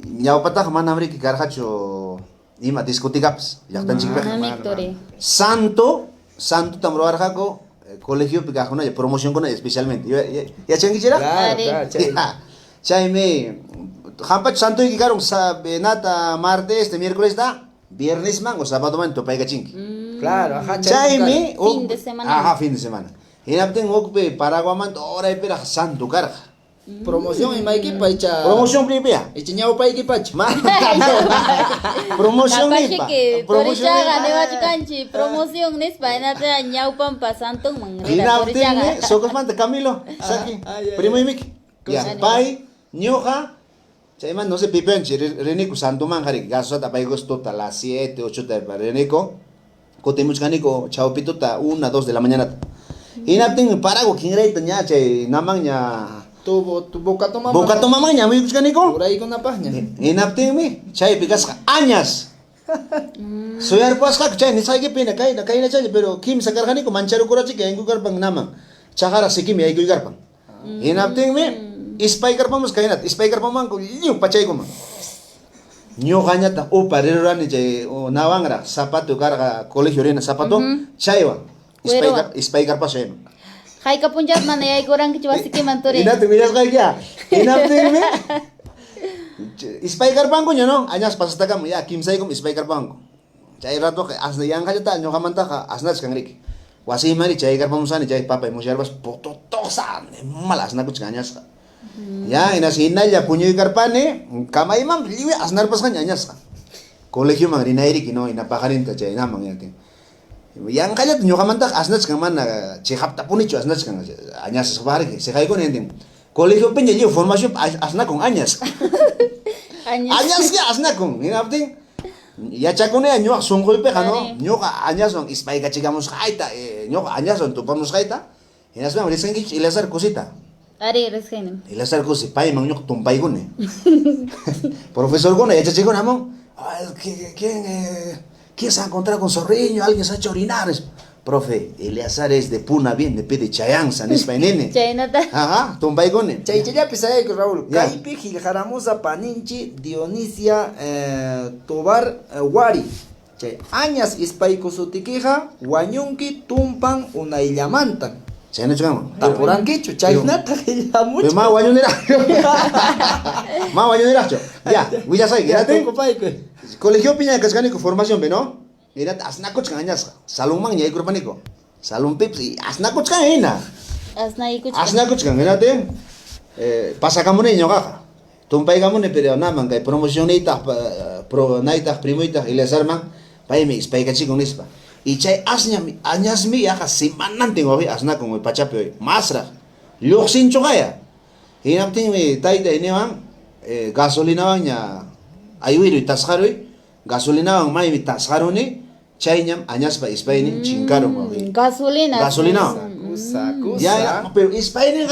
C: Ñaupata mana hambre que carjacho ima discoticaps. Ya están chicas.
E: Tori.
C: Santo tamro arjaco colegio picajona de promoción con especialmente. Ya chengi chera?
D: Claro,
E: Ari.
D: claro, chay.
C: Chay me Jampach santo y que sabe nata martes, miércoles da, viernes man o sábado man topa chinki.
D: Claro, ajá,
C: Chay me
E: Fin de semana.
C: Ajá, fin de semana. Y napten okpe paraguaman hora y pera santo carga.
D: Promoción y maiki paicha.
C: Promoción primera.
D: Y chiñao paiki pacha.
C: Promoción
E: Napashi
C: nipa.
E: que
C: Promoción
E: torichaga
C: nipa.
E: newachikanchi promoción nispa enata ñawpan pasantun man
C: Y
E: rira
C: napten
E: torichaga.
C: socos man Camilo, saki.
D: ya,
C: Primo y Miki. Ya,
E: Cosa
C: pai, ñoja. Chay man no se pipenchi, Renico santo man jari, gaso ta pai gosto ta las 7, 8 de Renico. Cotemuch canico, chao pituta 1, 2 de la mañana. Y napten parago king rate ña chay namang ña.
D: Tu boca toma.
C: Boca toma maña, muy canico.
D: Por ahí con una página.
C: Inapting mi, chay picas añas. Soy arpas kak chay ni say que pina kay na chay pero kim sa kargani ko mancharo kurachi kay ngugar pang naman. Chakara si kim ay gugar pang. Inapting mi, ispay karpang mus kainat, ispay karpang man ko liu pachay ko man. Nyo kanya ta o parero ni chay o nawangra zapato karga colegio rena zapato chay wa. Ispay karpa chay.
E: Hay kapunjat mana ya kurang kichwasiki man tori.
C: Inapting mi kay kya. Inapting mi. Spiker bangko nyo no, anyas pasasta kam ya kim say kom spiker bangko. Chay rato asna yang kaya ta nyo kamanta ka asnats kang rik. Wasi mari chay kar pamusani chay papa mo yerbas poto tosan malas na kuch kanyas ka. Ya ina sinal ya punyo karpane kamay mam liwi asnar pas kanya anyas ka. Colegio mang rinairi kino ina pakarin ta chay na mang yatin. Yang kaya nyo kamanta asnats kang man chay hapta punicho asnats kang anyas sa bari se kay ko nentin. Colegio peña formación asna con añas. Añas ya asna con, inapting. Ya chakune ño sungol pe kano, ño añas on ispay ka chigamos kaita, ño añas on tupamos kaita. Inas me dicen que ilazar cosita.
E: Ari resgenem.
C: Ilazar cosi pay mang ño tumpay gune. Profesor gune ya chachigo namo. ¿Quién se ha encontrado con Zorriño? Alguien se ha hecho orinar. Profe, Eleazar es de Puna bien, de pide chayang, san ispainene.
E: Chaynata.
C: Ajá, tumpay gune.
D: Chay chaya pisaya que Raúl.
C: Ya.
D: Kaipi Giljaramuza Paninchi Dionisia Tobar Wari. Chay añas ispaiku sutikija Wañunki tumpan una illamantan.
C: Chay no chugamo.
D: Tapuranquicho, chay nata mucho.
C: Pero más guayo Más guayo Ya, voy a saber,
D: Ya
C: quédate.
D: tengo paique.
C: Colegio Piña de Cascanico, formación, ¿no? Mira, asnacoch cañas. Salón man, ya hay grupanico. Salón pips y asnacoch cañina.
E: Asna ikuchka.
C: Asnacoch cañina, te. Pasacamune, ñogaja. Tumpay gamune, pero nada, man, que promoción neitas, pro neitas, primoitas, y les arman. Pay mi, spay cachico nispa. Y chay añas mi, aja, simanante, gobe, asna con el pachape hoy. Masra. Luxin chogaya. Y napting mi, taita, y nevan, gasolina baña. Ayuiro y tasjaroi. Gasolina bang may mi tasjaroni. Chayñam, añas pa ispaini, chincaro, gobe.
E: Gasolina.
C: Gasolina.
D: Kusa.
C: Ya, pero ispaini,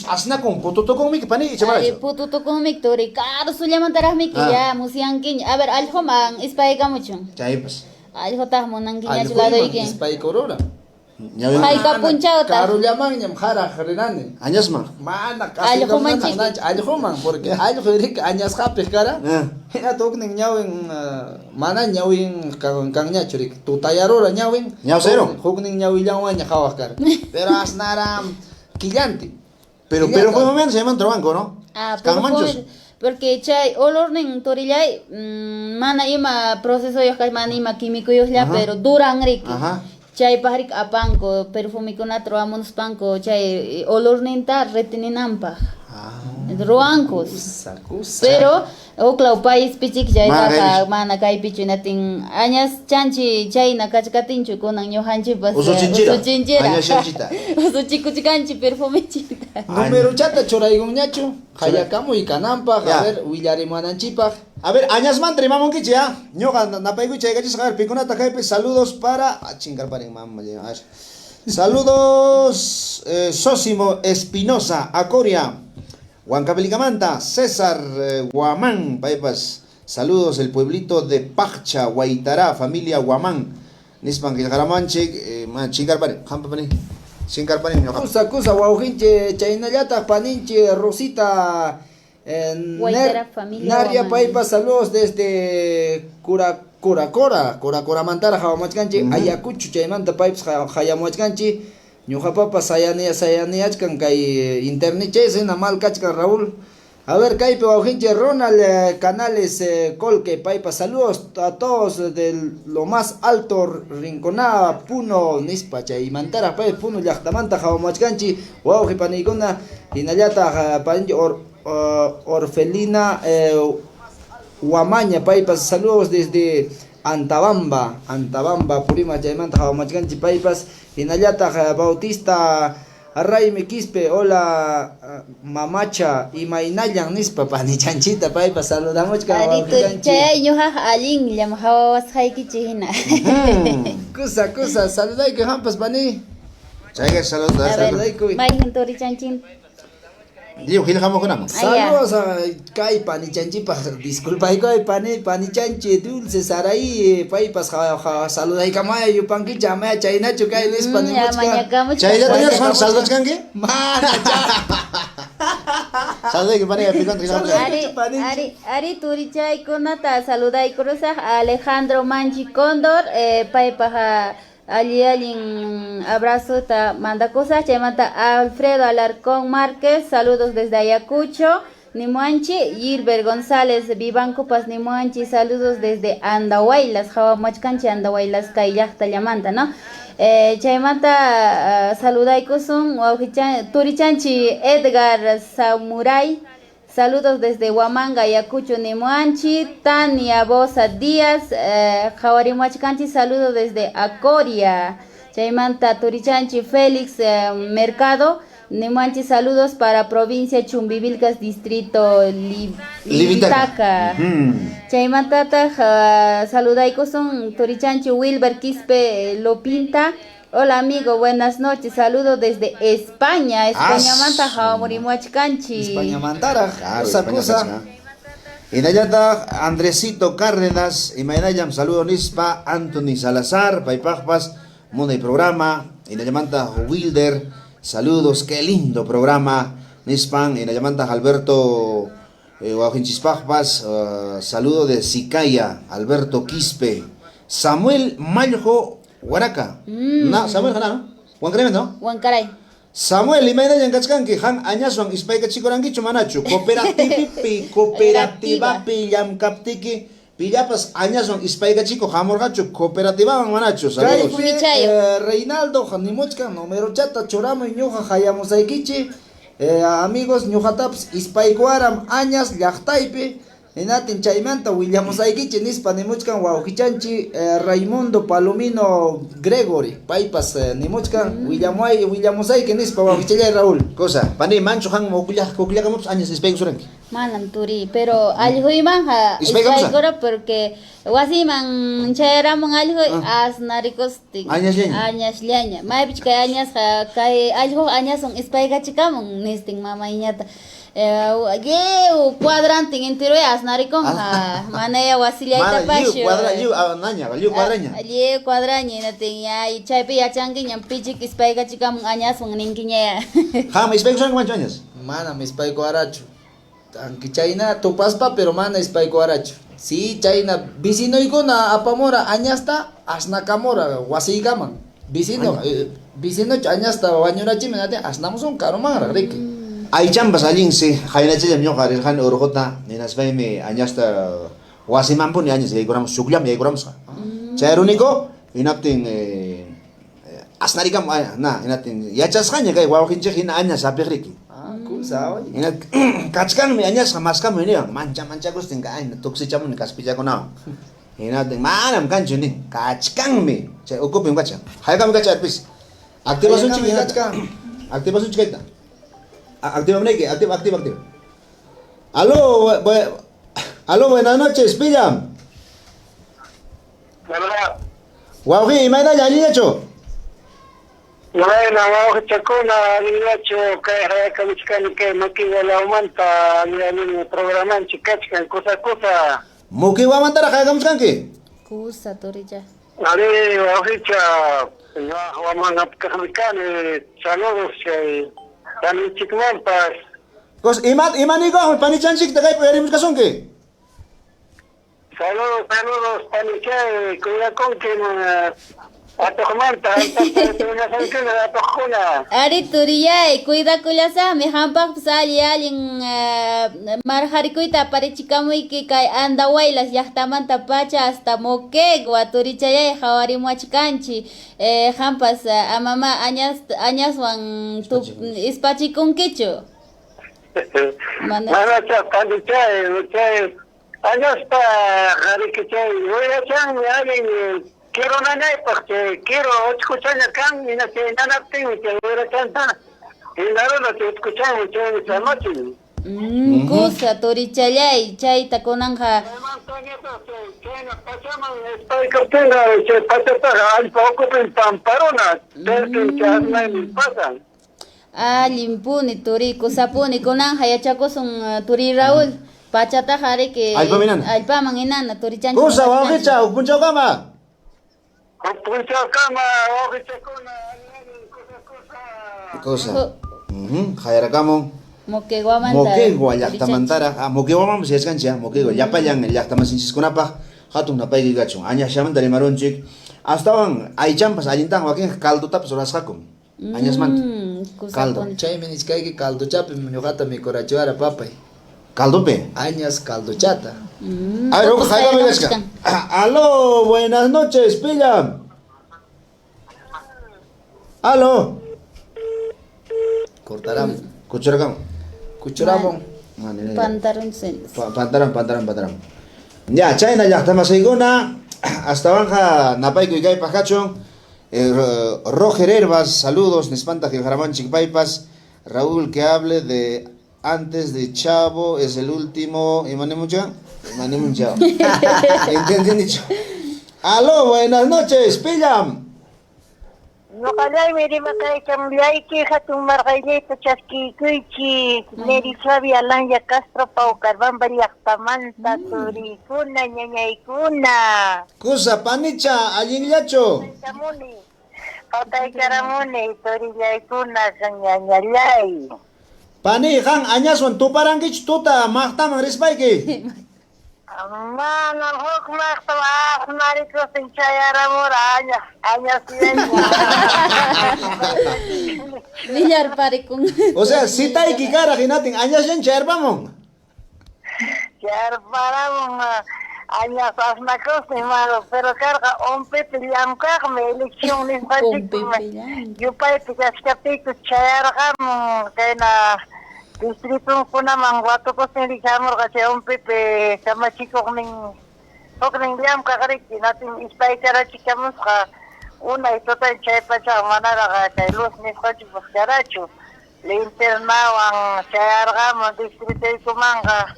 C: asna con pototo con mi, pani, chaval.
E: Ay, puto to con Victoria. Caro su llaman taras mi
C: Ah.
E: ya musiankin. A ver, aljo man ispaiga mucho.
C: Chay, pues.
E: Aljo tas monankin ya chulado y que.
D: Ispai corora.
C: Ñawin
E: Hayka punchawta.
D: Karullamanñam jara rinani.
C: añasma.
D: Mana
E: Allqumanchik.
D: allquman porque allqu rik añasqapis kara. Hina tuknin ñawin mana ñawin kanñachu rik tutayarura ñawin.
C: Ñawsero.
D: Huknin ñawillawanña qhawaq kara. Pero asnaram killanti.
C: Pero fue un momento se llaman Trobanco, ¿no?
E: Ah, pero
C: Camanchos.
E: fue- porque chay olor ning torillay mana ima proceso yo mana ima químico yo ya
C: Ajá.
E: pero duran rik.
C: Ajá.
E: Chay parik apanko perfume kuna troamos panko chay olor ninta reteninampa. Ruancos.
D: Sakus.
E: Pero okla país pichik chay
C: Mana
E: ka
C: kaipichu.
E: mana kaipichu natin añas chanchi chay na kachkatinchu kunan yo hanchi pas
C: Usuchinchira.
E: usuchinchira.
C: Añas chanchita.
E: Usuchikuchikanchi perfume chita.
D: Número chata choraygunñachu. Hayakamu y kanampa,
C: Ya.
D: a ver, willarimananchipaj.
C: A ver, añasman trimamon kichi, ¿ah? Ñoga, napaigu chaygachis, a ver, piconata kaipe, saludos para... Ah, chingar paren, mamá, a ver. Saludos, Sósimo Espinosa, Acoria, Huancapelicamanta, César Guamán, paipas. Saludos, el pueblito de Pacha, Guaitará, familia Guamán. Nispan, que jaramanche, chingar paren, jampa paren. Chingar paren, ñoga.
D: Kusa, wauhinche, chaynallata, paninche, Rosita,
E: Guaitara, familia
D: Naria
E: Guamán.
D: Paipa, saludos desde Cora Mantara, Jawamachkanchi, Ayacucho, Chaymanta Paipas, Jayamachkanchi, Ñuja Sayaniachkan, Kay Internet, Namal Kachkan, Raúl. A ver, Kaipe, Wauhinche, Ronald Canales, Colque, Paipa, saludos a todos de lo más alto, Rinconada, Puno, Nispa, Chaymantara, Paipa, Puno, Yachtamanta, Jawamachkanchi, Wauji Panicona, Inayata, Paninche, Orfelina, Huamaña, Paipas, saludos desde Antabamba, Purima, Chaymanta, Jawamachkanchi, Paipas, Inayata, Bautista, Arraime Quispe, hola, Mamacha, y Mainayan, Nispa, Pani Chanchita, Paipas, saludamos,
E: Aritu chay ñuja alin llamajawas haykichihina.
D: Kusa, saluday que jampas, Pani.
C: Chayga, saludos,
E: A ver,
C: saludos.
D: Kuy.
E: Maihin tori chanchin.
C: Digo, ¿quién jamás conamos?
D: Saludos a Kai Pani Chanchipa, disculpa, Pani Chanchi, Dulce, Saraí, Paipas, saluday Kamaya, Yupanqui, Chamaya, Chaynacho, Kai, Nispa,
E: Ya mañana
C: Chayga, ¿tenías fan? ¿Saludos, Kangi?
D: Mana,
C: Saludos, que van a picante, que
D: Saludos.
E: Ari turi chay kunata saluday cruzaj Alejandro Manchi Cóndor, paipaja alin abrazo ta manda cosas, manda Alfredo Alarcón Márquez, saludos desde Ayacucho, Nimuanchi, Gilbert González, Vivanco Paz Nimuanchi, saludos desde Andahuaylas, Jawamachkanchi, Andahuaylas, Kayllajta llamanta, ¿no? Chaymanta saluday kusun, Turichanchi Edgar Samurai, saludos desde Huamanga, Ayacucho, Nimuanchi, Tania Bosa Díaz, Jawarimachkanchi, saludos desde Acoria, Chaymanta Turichanchi Félix Mercado, Nimuanchi, saludos para provincia Chumbivilcas, distrito Libitaca. Chaymanta saluday kusun, Turichanchi Wilber Quispe Lopinta. Hola amigo, buenas noches, saludos desde España, Manta Jawamurimuachkanchi.
D: España Mantara,
C: Claro,
D: Kusa,
C: España
D: Kusa.
C: Tasca. Inayata, Andresito Cárdenas, Imaynayam, saludo Nispa, Anthony Salazar, Paipajpas, Mundo y Programa, Inayamanta Wilder, saludos, qué lindo programa, Nispan, Inayamanta Alberto Huajinchispajas, saludo de Sicaya, Alberto Quispe, Samuel Maljo Huaraca, no, Samuel Jana, Juan Cremen, ¿no?
E: Huancaray.
C: Samuel, imagínate que han añason ispaica chikorangichu manachu cooperativa pillam kaptiki pillapas añason ispaica chico jamorgachu cooperativa manachu
D: Kay
C: saludos.
D: fue Reinaldo Janimuchka, número chata, choramo y ñuja, hayamosaikichi, amigos, ñujataps, ispaiguaram, añas, llachtaipe, enatin chaymanta, williamosaikichi, nispa, nimuchkan, wauhichanchi, Raimundo Palomino Gregory, paipas, nimuchkan, williamosaiki, nispa, wauhichallay Raúl.
C: Cosa, pani mancho han mokuliakamops añas ispaica suranki.
E: Manam turi, pero alhuiman ha ispaigora porque wasiman chayaraman alhu asnarikosti.
C: Añas llaña.
E: Añas llaña. Maipich kay añas ha kay alhu añas son ispaiga chikamun nisting mama iñata. Ye cuadrante entero asnarikon manaya wasiliaita pasho.
C: Liu cuadraña.
E: Ye cuadraña natin ya chaype yachangi nyam pichik ispayga chikam añas ninkiña.
C: Jama, ¿y son cuántos años?
D: Mana me spayko arachu. Aunque chayna topaspa pero mana spayko arachu. Sí, chayna vecino ikuna apamora añasta asnakamora wasikaman. Vecino añasta wañurachi menate asnamos un caro riki.
C: Ay chambas alinse, jaina chillam yo jarir jan orjota, nenas me añasta wasiman ni años, y curamos suklam y curamos. Chayar único, inaptin asnarikam na, inatin yachas jaña kay wawkinche hina añas apiriki.
D: Cool sawa.
C: Inat kachkan me añas jamás kam ni mancha gustin ka ay tuksichamun kaspilla kona. Inatin manam kancho ni kachkan me. Chay okupin kacha. Haykam kacha pis. Activación chiquita. Activación chiquita. Activa, activa. Aló, buenas noches, pilla.
F: ¿Verdad?
C: Guauji, ¿me da ya hecho?
F: Bueno, vamos a chacona, niñacho, que cabichcan que no quiere la aumenta, ni el programa en chicachcan, cosa.
C: Muki va a mandar a Jagam Skanki.
E: Kusa torilla.
F: Ale, vamos a cajar saludos, también chicmanpas.
C: Cos, imanigo, panichanchik, te cae por el muscasonque.
F: Saludos, paniche, cuida con que atojmanta, una sanción de atojuna.
E: Ari turiyay cuida kulasa mi hampak sali alin marharikuita parichikamuy ki kay andawailas yahtamanta pacha hasta moke guaturichayay hawari muachkanchi hampas amama añas wan tu ispachikunkichu.
F: Mana cha paniche, años para harikichay, voy a echar alguien. Quiero nanay porque quiero escuchar acá y no sé nada tengo que ver cantar y nada lo que escuchamos en esa noche.
E: Kusa torichayay chayta kunanja
F: Estoy contento que pasa para al poco en Pamparona, desde que hazme mi pasa.
E: limpuni turi kusapuni kunanja yachakusun turi Raúl pachata jare que alpaman inana turichanchi.
C: Kusa, wajicha, upuncha kama.
F: Puncha cama, ojicha
C: Cosa. Jayaracamo.
E: Moquegua
C: llaqtamantara. Moquegua vamos si es cancha. Moquegua ya payan el llaqtamasinchis kunapa. Hatun napay gigacho. Aña shamantari maronchik. Hasta van ay champas alintang wakin caldo tap soras hakum. Añas mant. Caldo.
D: Chay menis kay caldo chapi minogata mi corachuara papay.
C: Caldo pe.
D: Añas caldo chata.
C: A ver, Jaime Vesca. Aló, buenas noches, pilla. Aló.
D: Cortarán. Kuchuramos.
E: Pantalón sen.
C: Pantaran. Ya, China ya estamos seguna. Hasta banja napay kuikay pajacho. Roger Herbas, saludos, Nespanta que Jaraman Chicpaipas. Raúl que hable de antes de Chavo es el último. ¿Imane mucho? ¿Entienden dicho? Aló, buenas noches, pillam.
G: No calai me rima kai cambiai que hatun margaileta chaski kuichi Neri Flavia Lanya Castro Pau Carvan Bariaktamanta Turi Kuna Ñañaykuna
C: Kusa panicha allinllacho.
G: Chamuni Pautay Karamuni Turi Yaykuna Sanyañalay
C: Pani han añaswan tuparangich tuta mahtaman rispayki.
G: Mana hok maktawa marito sinchayara muranya añas
E: Millar parikung.
C: O sea, si tay kikara hinatin añas yan cherbamon.
G: Cherparam añas asnakos ni malo pero carga ompe piliam me elección ni yo pai picaskapi tu chayarga kena distrito kuna mangwato ko sini kamor kasi ompe sama chico kning liam kagari natin ispay kara chikamos ka una ito tayo chay pa siya manara kay los ni kwachi paskaracho le internawang chayarga mo distrito kumanga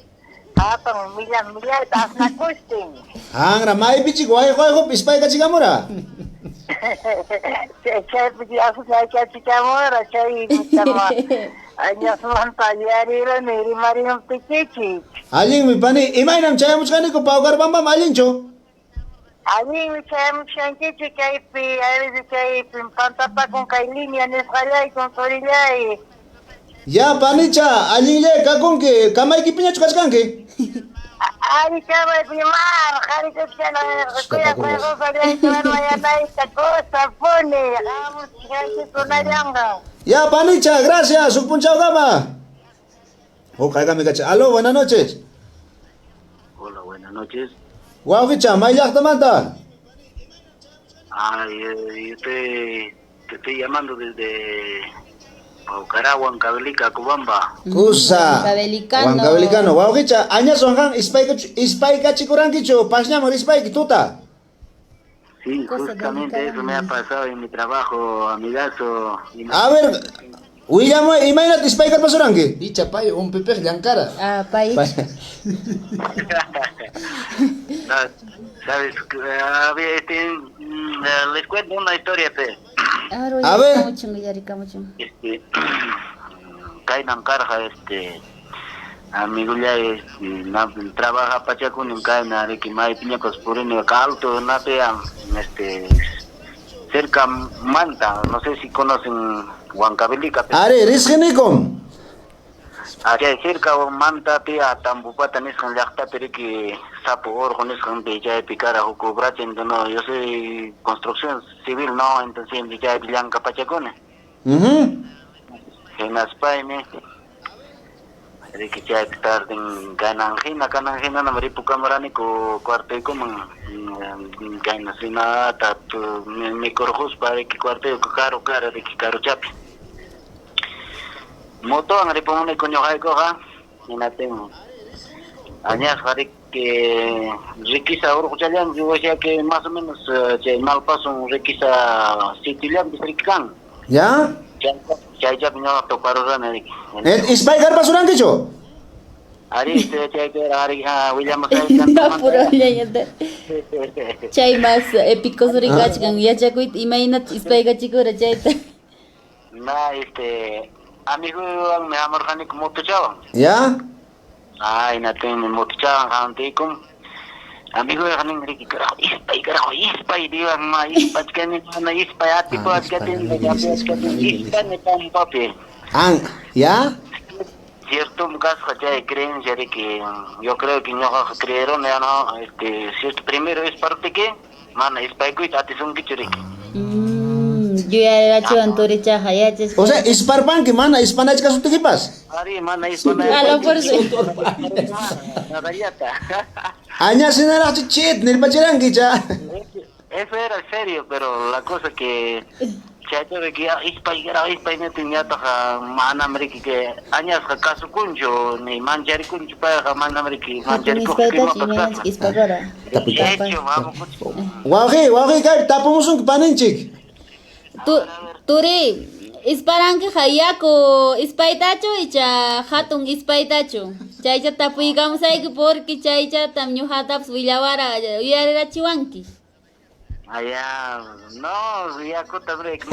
G: atong milyan tas na kusting
C: Ang ramay bichi ko ay ko ispay ka chikamura.
G: Chay pidiasu chay chichamora chay chama. Añas mantallari niri mariam pichichi.
C: Allin mi pani, imaynam chayamuchkaniko pawkar bambam allinchu.
G: Allí me echamos chanchichi que hay pantapa con cailinia nesgallay con sorillay.
C: Ya panicha, allinle kakunki, kamayki piñachu kachkanki.
G: Ay, chama primar, jari que se cuida con eso sorillay que van a esta cosa pone. Vamos, gente con la llanga.
C: Ya panicha, gracias, supunchao gama. Oh, cáigame cacha. Aló, buenas noches.
F: Hola, buenas noches.
C: Guauquicha, maylachtamanta.
F: Yo te estoy llamando desde Paucará, Huancavelica, Cobamba.
C: Kusa.
E: Huancabelicano.
C: Huancabelicano. Guauquicha, aña sonjan ispayka chikurankichu, pasñamur ispayki tuta.
F: Sí,
E: Cosa
F: justamente
E: delicada,
F: eso me ha
E: ¿no?
F: pasado en mi trabajo, amigazo.
C: A ver, William, imagínate ispayka pasuranki.
D: Icha payo, un pepe llankara.
E: Ah, país.
F: ¿Sabes? Les cuento una historia, pe.
C: A ver.
F: Kainan Karja, amigo ya trabaja Pachaco en Kaina, que mai piña cospurino calto, napea, cerca Manta, no sé si conocen Huancavelica.
C: Are, risgenikom.
F: Allá cerca Manta, pia, Tambupata, Niscan Yachta, pero que Sapo Orjo, Niscan Villa de Picara, Juco Brachen, no, yo soy construcción civil, no, entonces en Villa de Villanca Pachacone. En Aspaime, de que ya estar en Cananjina, no me ripo camarani con cuarto y como Gana Sina, Tatu, mi corjus para que cuarto y caro, de que caro chapi. Moto ang ripong ni kunyohay ko ha, inating anyas hari que requisa oro kuchalan, yo decía que más o menos mal paso requisa sitilian districtan.
C: Ya?
F: Ya pinyo to paroran ni.
C: Ispayka pasurankichu.
F: Ari hari William
E: No, puro leñete. Chay más épico suricachgan. Ya chacuit, imagínate, ispaiga chicura chayta.
F: Na amigo me amorjani como tu chaval.
C: Ya?
F: Ay, natin mo tu chaval hantikum. Amigo kaning riki karaho ispay diwan ma ispat kanin na ispay ati po at katin ispan ni pampapi.
C: Ang, ya?
F: Cierto caso que creen que yo creo que no creyeron no cierto primero es parte que mana ispay ko ati sung kichurik.
E: Yo ya era chivanturicha hayaches.
C: O sea, isparpan que mana, ispanach ka sutikipas.
F: Ari mana ispana.
E: Alo por si.
F: Nadayata.
C: Aña sinara chit, nirbachiranki cha.
F: Eso era serio, pero la cosa que chacho de que ispay ne tinya ta mana ameriki que añas ka kasu kunjo ni manjari kunjo pa mana ameriki manjari ko
E: Ispagora.
F: Hecho, vamos
C: Wauki, kay tapumusong paninchik.
E: Turi, isparanki hayako ispaitacho icha hatun ispaitacho. Chaycha tapuyigamos ayki porque chaycha tamño hataps willawara uyarera chiwanki.
F: Allá, no, ya cota break.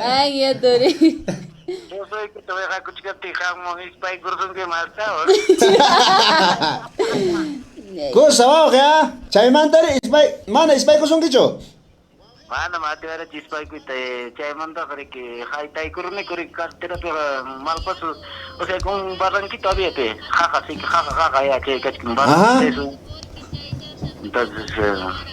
E: Ay, ya Turi.
F: Yo soy que te voy a dejar cuchicas tijamos ispay curson que más
C: Kusa wauki ha? Chay mantari mana ispay kusungkichu.
F: Mana mati era chispay ko te chay manda que hay tai kurne kuri cartera pero mal paso. O sea, con barranquito había pe. Jaja ya que barranquito. Entonces,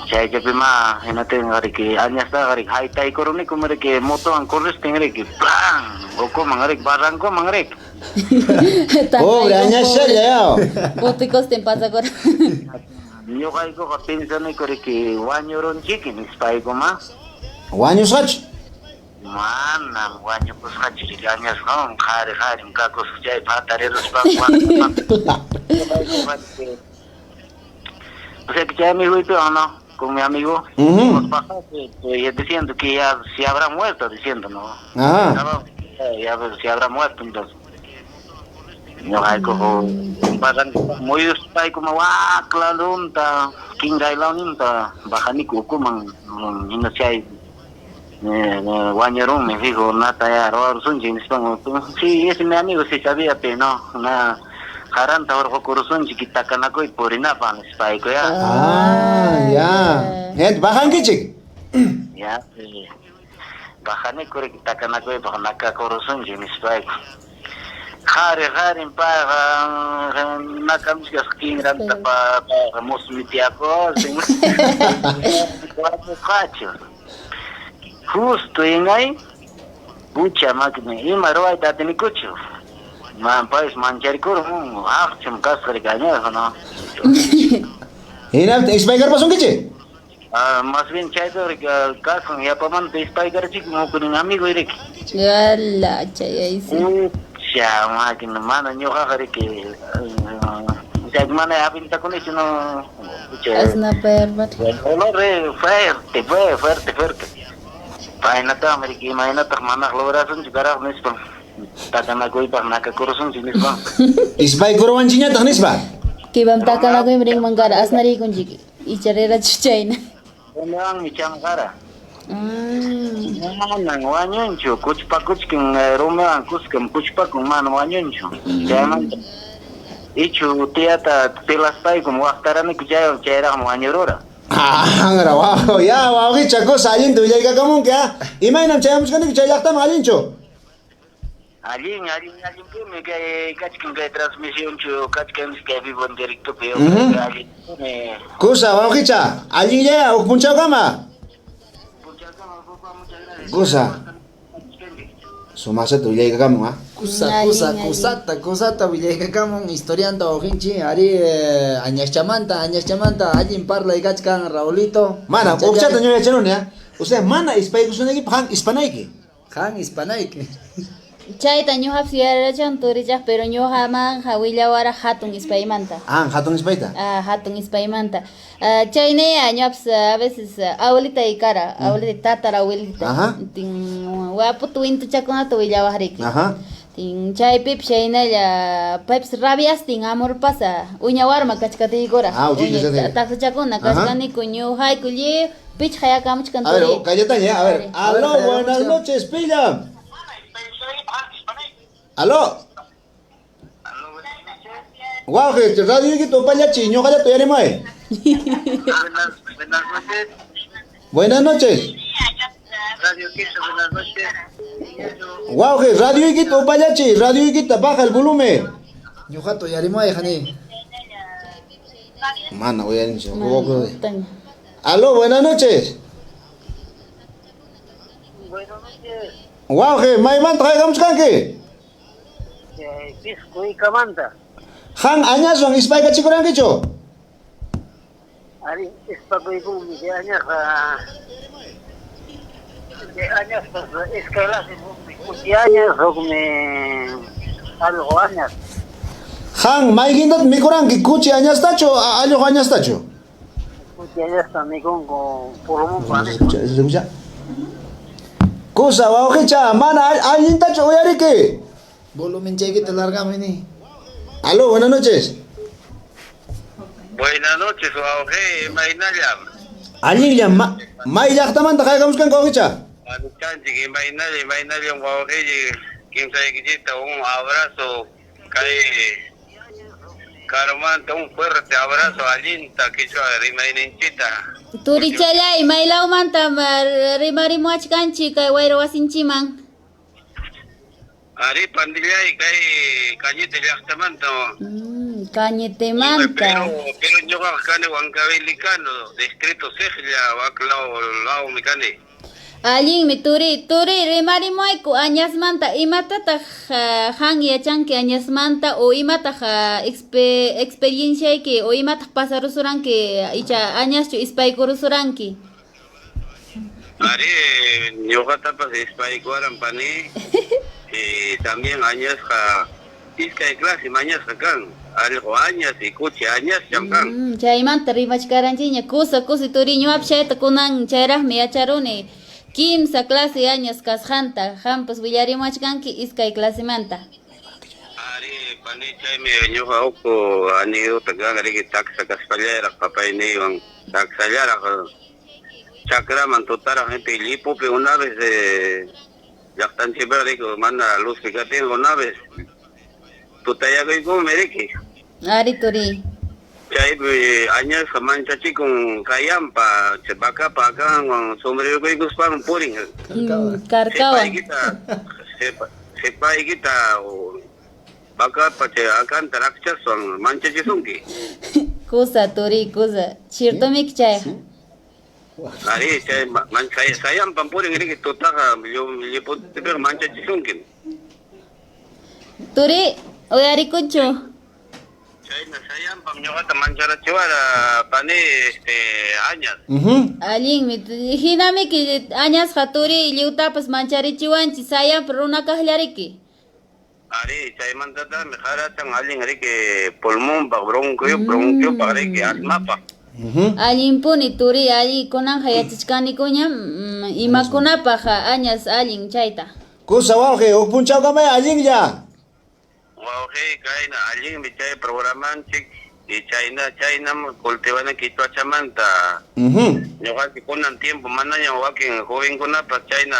F: chay que pima en ateng que añas da hay tai kurne como que moto an corres tengre que plan o como barranco mangrek.
C: Pobre, aña ya.
E: Boticos te pasa con.
F: Yo caigo pensando que guanyoron chicken spy goma.
C: Wanyo sach.
F: Mana guanyo pues hachiri gañas no, jare kakos jay patareros pa. O sea que ya mi güey no, con mi amigo, nos pasó diciendo que ya se habrá muerto, diciendo no.
C: Ajá.
F: Ya se habrá muerto entonces. Yo hay como pasan muy spy como claro kinraylawnimanta bajaniku ukuman hinachay wañaron me dijo nata ya roarsunji nispan sí ese mi amigo sí sabía pero no una jaranta or hokurusunji kitakanakoy purinapan spayko ya
C: Ya. Bajan kichik.
F: ya bajani kuri kitakanakoy bajanaka kurusunji nispayko Hari pa nakamiskas kinranta pa musmitiako kacho justo en ahí pucha máquina y maroy tatini kucho man país mancharicur chum kasar gaña no
C: Ina explicar pasun kichik.
F: más bien chaito kasan ya paman te explicar chico mo con un amigo irek
E: Yala, chay ahí sí.
F: ya máquina mana nyoga hari que ya mana abinta con eso no
E: Asna perbat.
F: olor fuerte Painata Ameriki mainata mana lorasun juga nispan takana koi naka kurusun nispan
C: Isbay kuruan chinya tahnis ba?
E: Kibam takala ko imring mangara asnari kunjiki. Icharera chuchayna.
F: memang micam kara nang wanyunchu kuchkin rumah kuskem kuchpakun man wanyunchu jaman ichu tiata pilaspai kum waktarani kujayo chaira wanyurura
C: Ngra wow ya wow kicha ko salin tu jai ka kamun kya? Imay nam chayam skani kicha yakta malin cho.
F: Alin ke me kachkin transmisión chu kachkin ke vivo en directo pero alin
C: Kusa wow kicha. Alin ya puncha kama. Kusa. Sumasa tu jai ka kamun ha.
D: Kusata Villaycakamon historianta ojinchi ari añaschamanta allin parla igachkan Raulito
C: Mana, obchata nyo yachanon ya. Usted mana ispay kusunagi pan ispanayki.
D: Han hispanaike
E: Chayta ñuha fiarachan turilla pero ñuha man hawillawara hatun ispaymanta.
C: Hatun ispayta.
E: Hatun ispaymanta. Chaynea ñups a veces abuelita y cara, abuelita tatara abuelita.
C: Ajá.
E: Tin waputu intu chakuna tu villawariki.
C: Ajá.
E: Tin chay pip chaynella pips rabias tin amor pasa. Uña warma kachkati gora.
C: Uña chakuna.
E: Taksa chakuna kachkani kuñu hay kulli pich hayakamuch
C: A ver,
E: kanturi.
C: cállate ya, a ver. Aló, buenas noches, pilla. Aló. Wow, que radio que topa ya chiño, que ya te haré mae. Buenas noches.
F: Radio Quito, buenas noches.
C: Wow, que radio que topa ya chi, radio que te baja el volumen.
D: ñuqato yarimoy hani
C: Mana, voy a ir.
E: Taña.
C: Aló, buenas noches.
F: Buenas noches.
C: Wow, que mai man trae gams kanke.
F: Pisco y Camanta.
C: Han añas son ispay ka chikuran kicho.
F: Ari, es para que de años pues escalas de años o algo años.
C: Han mai gindat mikuran ki kuchi añas tacho, algo añas tacho.
F: Años también con pulmón para
C: Escucha. Cosa, wow, que cha, mana, alguien tacho, voy a ir que.
D: volumen cheque te largame ni
C: Aló, buenas noches.
F: Buenas noches, Jorge Mainayam.
C: Alguien llama, mai yaktaman takay kamuskan ko kicha.
F: Anuchanchi que Mainayam Jorge, quien sabe que está un abrazo, cae Carmanta, un fuerte abrazo a Linta, que yo Rimainenchita.
E: Turichala imailaw manta rimari muachkanchi kay wayro wasinchiman.
F: Ari pandilla y cae cañete de Actamanta.
E: Cañete manta.
F: Pero yo acá en Huancabelicano, distrito Seglia, lao mecane.
E: Allin mi turi rimari muayku añas manta imatata han yachanki añas manta o imata experiencia que o imata pasarusuranki icha añas chu ispaykurusuranki.
F: Ari yo tapas Espaikuaran pani y también añas Isca de clase mañas acá. Algo añas y cuchi añas champan.
E: Chaymanta rimachkaranchiña kusa turi ñuapshayta kunan chayraqmi yacharuni. Kimsa clase años kasjanta, jampas villarimachkanki iskay clase manta.
F: Ari Pani chaymi ñuqa uku aniduta kanriki taxa kaspallaraq papayniwan taxallaraq chakraman tutaraq inti Lipupi una vez llaqtanchipaq riku mana luzpi katin una vez tutayakuykunmi riki
E: Ari turi.
F: chaypi añasqa manchachikun kayampa chay bakapa akanwan sombrerokuykuspan purin
E: Karkawan.
F: sepaykita bakapa chay akanta rakchaswan manchachisunki
E: Kusa turi kusa. Cierto mi chayqa.
F: ari chay sayampan purin riki tutaqa Liputipik manchachisunki
E: Turi uyarikuchu.
F: chayna sayampam ñuqata mancharachiwara pani añas
E: Allinmi hinami ki añasqa turi lliwtapas mancharichiwanchi sayampa runakaqllariki.
F: ari chaymantatami qaratan allin riki pulmonpaq bronquiopaq riki asmapaq
E: Allinpuni turi alli kunanja yachachkanikuña imakunapaq añas allin chayta.
C: Kusa wauqi, huk punchawkamay allinlla.
F: wawqi kayna allinmi chay programanchik y chaynam cultivana qhichwachamanta ñuqanchik kunan tiempo manañan wakin jovenkunapas chayna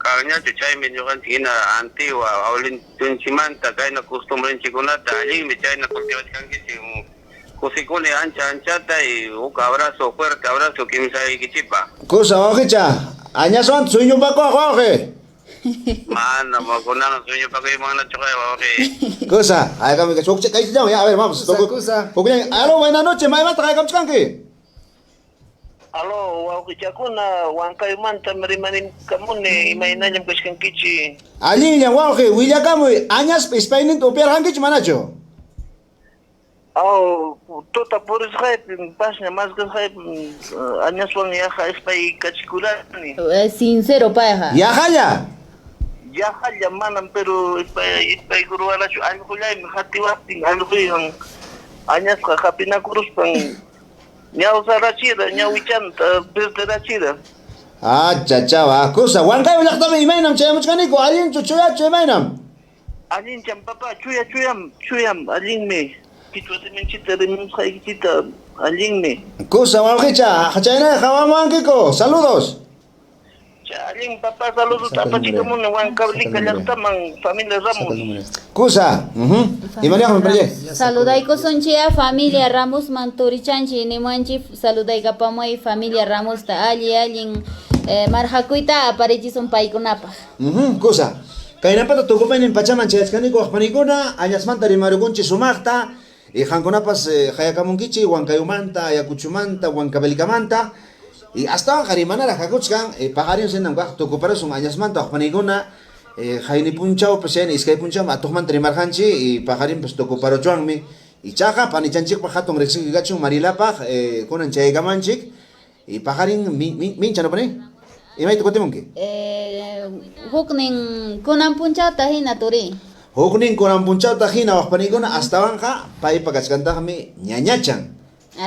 F: kaqñachu chaymi ñuqanchik hina antigua awlintunchimanta kayna costumbrenchikunata allinmi chayna cultivachkankichik kusikuni anchata y uk abrazo fuerte abrazo kimsaykichipa
C: Kusa wauqicha, añaswan suyñupakuaq wauqi.
F: mana makunanga sueño pakimana chukay wawqi
C: Kusa, ay kami ka chukche kay siya. A ver, vamos.
D: Kusa.
C: Aló, buenas noches. May mata kay kamchkanki.
F: alo wawqichakuna wankaymanta marimanin kamuni imaynallam kashkankichi
C: Allinlla wauqi, willakamuy añas ispayninta upiarqankich manachu.
F: aw tuta purisqaypi pasña masqasqaypi añaswan yaqa ispay kachikurani
E: Sincero payqa.
C: Yajalla.
F: yaqalla manan pero ispay guruwalachu allqullaymi hatiwaptin allquywan añasqa hapinakuruspan ñawsarachira ñawichanta perderachira
C: Chachawa. Kusa, wankay llaqtami imaynam chayamuchkaniku. Allinchu chuyachu imaynam.
F: allincham papa chuyam allinmi kichwatiminchita rimusqaykichita allinmi
C: Kusa, wauqicha, chaynay hawamuankiku. Saludos.
F: allin papa saludos apachikamun Huancavelica llaqtaman familia Ramos
C: Kusa. Imaniyaqmi parye.
E: Saludaykusunchia familia Ramos manturichanchi nimanchi saludaykapamuy familia Ramos ta allin marhakuyta aparichisun paykunapaq.
C: Kusa. Kaynapata tukupainin pachaman chayachkaniku waqpanikuna añasmanta rimarukunchi sumaqta hankunapas hayakamunkichi Huancayumanta, Ayacuchumanta, Huancavelikamanta y hasta qarimanara hakuchkan paqarin sinan waq tukuparasun añasmanta waqpanikuna hayni punchaw pasyan iskay punchaw atuqmanta rimarqanchi y paqarin pues tukuparuchuanmi y chaqa panichanchikpaq hatun riqsinkikachun Marilapaq kunan chaykamanchik y paqarin mincha no pani imayta kutimunki
E: Huknin kunan punchawta hina turi.
C: Huknin kunan punchawta hina waqpanikuna astawanqa paypa kachkantaqmi ñañachan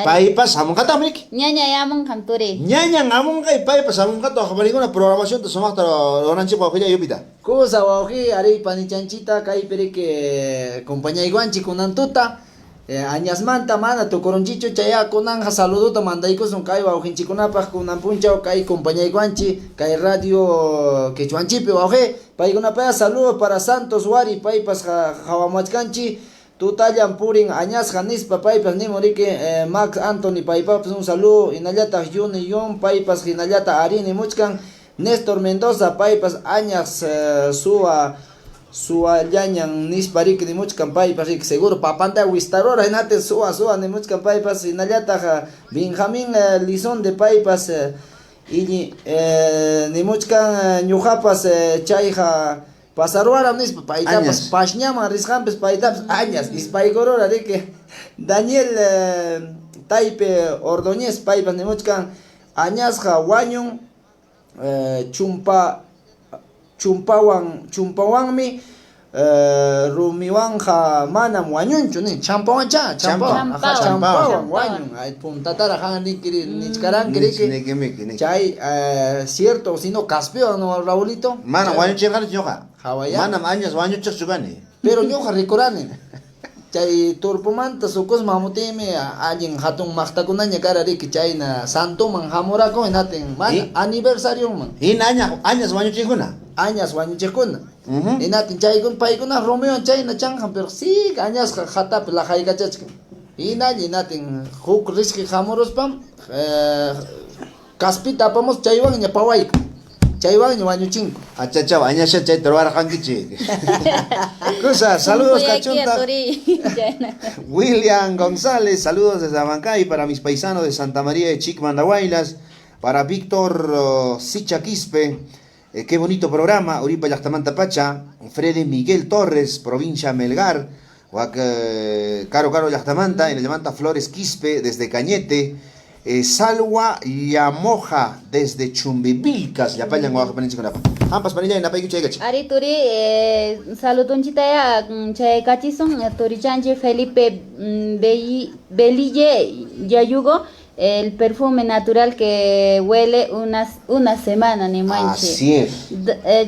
C: paypas hamunqatamik
E: Ñaña yamun kanturi.
C: ñañan hamunqa y paypas hamunqata waqpanikuna programación sumaqta runanchikpa waqilla yupita
D: Kusa wauqi ari panichanchita kaypiri que compañaywanchi kunantuta añasmanta mana tukurunchichu chaya kunanja saluduta mandaykusun kay wawqinchikunapaq kunan punchaw kay compañaywanchi kay radio quechuanchipi wauqi paykunapaya saludos para Santos Wari paypas hawamachkanchi tutallan purin añasqa nispa paypas nimuriki Max Anthony paypapas un saludo hinallataq Yuni Yun paypas hinallata arini muchkan Néstor Mendoza paypas añas suwa llañan nispariki ni muchkan paypas rik seguro papanta wistarora hinate suwa ni muchkan paypas hinallataq Benjamín Lizón de paypas ni muchkan ñuqapas chayqa pasaruaram nispa paytapas pashñaman risqanpis paytapas añas ispaykurura riki Daniel Taype Ordóñez paypas ni muchkan añasqa wañun chumpawanmi rumiwanja manam wañunchu ni champawan wañun ay puntatara han nichkaranki riki chay cierto sino caspeo no Raulito
C: mana wañuchirqani ñuqa
D: hawaya
C: manam añas wañuchiq chukani
D: pero ñuqa rikurani chay turpumanta sukus mamutimi alguien hatun maqtakunaña karariki chayna santuman hamurako hinatin mana
C: ¿Y?
D: aniversario man
C: Hina añas wañuchikuna.
D: añas wañuchikuna hinatin chaykun paykuna Romeo chayna chanqan pero sí añas hatapi lajaykachachkan hinatin huk riski hamuruspam kaspita apamos chaywanña pawayku chaywanña wañuchinku
C: Achachao, añasha chay trabajankichi. Cosa, saludos cachonta. William González, saludos desde Abancay para mis paisanos de Santa María de Chicmandahuaylas, para Víctor Sicha Quispe, qué bonito programa, Uripa Yachtamanta Pacha, Freddy Miguel Torres, provincia Melgar, Caro Yachtamanta, en el Yamanta Flores Quispe, desde Cañete, Salwa Yamoja, desde Chumbivilcas, Yapayan Guajapaninchiconapa. Ampas Panilla en Apay Kuchaygachi.
E: Ari turi saludonchita ya chay kachison turi chanchi Felipe Belille Yayugo el perfume natural que huele una semana ni manche.
C: Así es.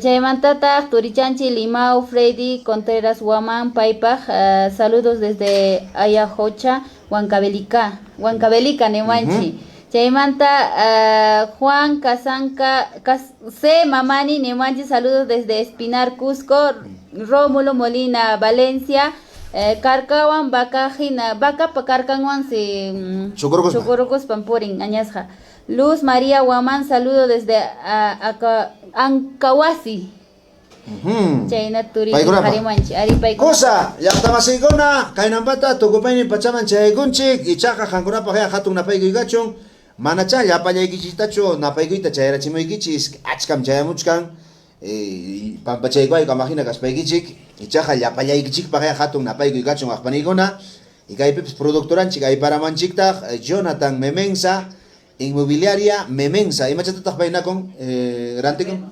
E: Chay mantata turi chanchi Limao Freddy Contreras Huaman Paipaj saludos desde Ayahocha Huancavelica ni manchi. Chaymanta Juan Casanca C. Mamani Nemanchi, saludos desde Espinar, Cusco. Rómulo Molina, Valencia. Carcawan, Bacajina, Baca Carcanwan, Chocorocos Pampurin, Añasja. Luz María Guamán, saludos desde Ancahuasi. Chayna Turi, Harimanchi,
C: Cosa, ya está más igona, Kainambata, Tocopaini, Pachaman, Chaygunchik, y Chaja, Hangunapa, Hatun, Napaigo y Gachon. Manacha ya payaykitacho napaykuyta chayrachimoykichis achkam chayamuchkan pampachaykuyqa imagina kaspaykichik ichaqa llapallaykichikpaq hatun napaykuy kachun aqpaniykuna y kaypipis productoranchik ayparamanchiktaq Jonathan Memensa Inmobiliaria Memensa imachatataq paynakun rantikun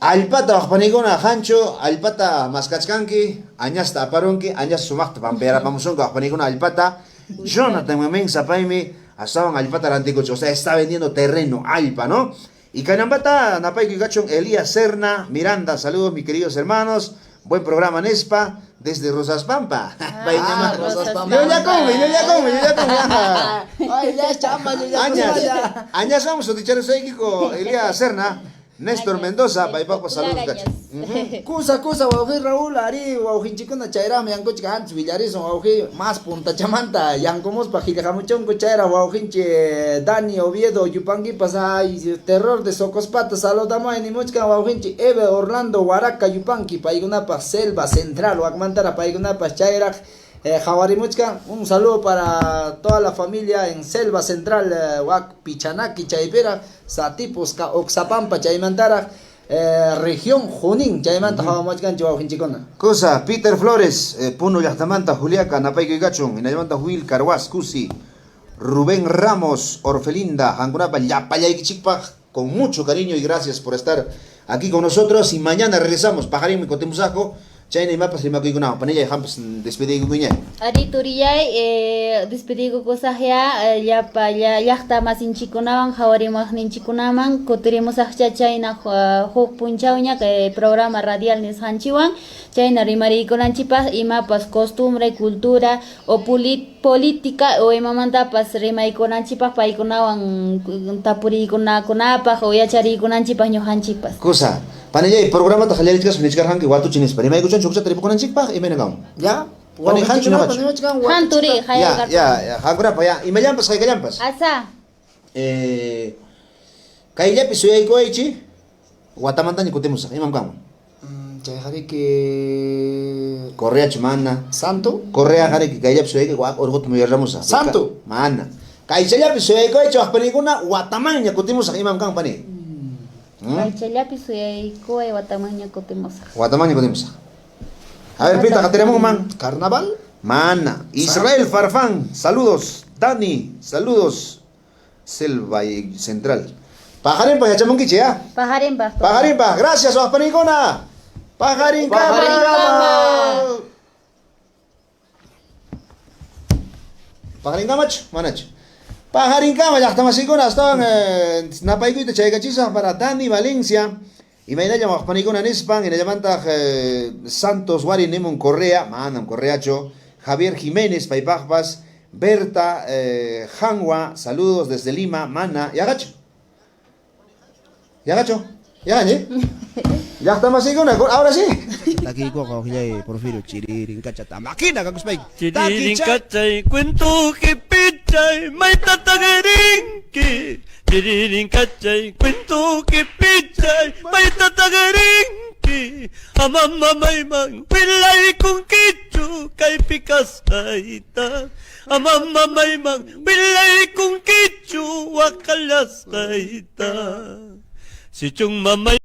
C: allpata aqpaniykuna hancho allpata maskachkanki añasta aparunki añas sumaqta pamperapamusunku aqpaniykuna allpata Jonathan Memensa paymi Asaban Alpata Ranticocho, o sea, está vendiendo terreno, Alpa, ¿no? Y Canambata, Napay Gachón, Elías Serna, Miranda, saludos mis queridos hermanos, buen programa Nespa, desde Rosas Pampa.
D: Rosas Pampa.
C: Yo ya come.
D: Ay, ya chamba, yo ya
C: Añas vamos a dichar eso Elías Serna, Néstor Mendoza, Paipaco, saludos, gacho.
D: Kusa, wauji Raúl, Ari, waujichikuna chayrame, yankochika antes Villarison, wauji, más punta chamanta, yankomos pajiljamuchonco chayra, waujinche, Dani Oviedo, Yupangi pasa, terror de Socospata, saludamos en Imuchka, waujinche, Eve Orlando, Huaraca, Yupanqui, Paigunapa, Selva Central, Wagmantara, Paigunapa, chayra, Jawarimuchka, un saludo para toda la familia en Selva Central, Wak Pichanaki, Chaipera, Satipos, Oxapampa, Chaimantara, región Junín, Chaimanta, Jawamachkan, Chihuahuinchicona.
C: Cosa, Peter Flores, Puno Yachtamanta, Juliaca, Napaico y Gachón, en Ayamanta, Huil, Carhuas, Cusi, Rubén Ramos, Orfelinda, Hangunapa, Yapayaikichikpa, con mucho cariño y gracias por estar aquí con nosotros. Y mañana regresamos, Pajarín, mi Cotemusaco. Chayna y mapas lima kuykuna panilla y hampas despedigo kuñay.
E: Ari turiyay despedigo kosahya yapa llaqta masinchikunawan hawarimaqninchikunaman kutiremos chayna huk punchawña programa radial nisqanchiwan chayna rimariykunanchipaq imapas costumbre, cultura o política o imamantapas rimaykunanchipaq paykunawan tapuriykunakunapaq o yachariykunanchipaq ñuqanchikpas.
C: Cosa panilla y programa ta jalalichkas nichkar hanki watu chinis pani may kuchan chukcha tripukunanchikpaq imenagam.
D: Ya.
C: Pani hanchu na hachu.
E: Hanturi hayal
C: Ya, hankunapa ya imayampas kaykallampas.
E: Asa.
C: Kayllapi suyaykuaychi watamantaña kutimusaq imam kanman.
D: Chay que
C: Correa chumana.
D: Santo.
C: Correa jariki kayllapi suyayki wak orgut muyarramusa.
D: Santo.
C: Mana. Kaychallapi suyaykuaychi waqpanikuna watamanña kutimusaq imam kan pani.
E: Kaychallapi suyaykuay watamaña kutimusaq.
C: Watamanña kutimusaq. A ver, Pita, tenemos man.
D: Carnaval.
C: Mana. Israel Farfán, saludos. Dani, saludos. Selva y Central. Pajarín pa yachamunkiche, ¿ya?
E: Pajarín pa.
C: Pajarín pa, gracias, Ospanicona. Pajarín Cama. Pajarín Camach, Manach. Pajarín Cama, ya estamos así con estaban Napaiguita Chaygachisa para Dani Valencia. Y me llama Ospanicona en Espan, y le llaman Santos Wari Nemon Correa, manam Correacho. Javier Jiménez, Paipajpas, Berta, Janwa, saludos desde Lima, Mana, y Agacho. ¿Y Agacho? ¿Ya, ya estamos así con ahora sí.
A: Taki ko ko kilay Porfirio chiriring kachata. Makina kakuspay.
B: Chiriring kachay, kwento kipichay, may tatagaring ki. Chiriring kachay, kwento kipichay, may tatagaring ki. Amamamay mang pilay kong kitsu, kay pikas kaita. Amamamay mang pilay kong kitsu, wakalas kaita. Si chung mamay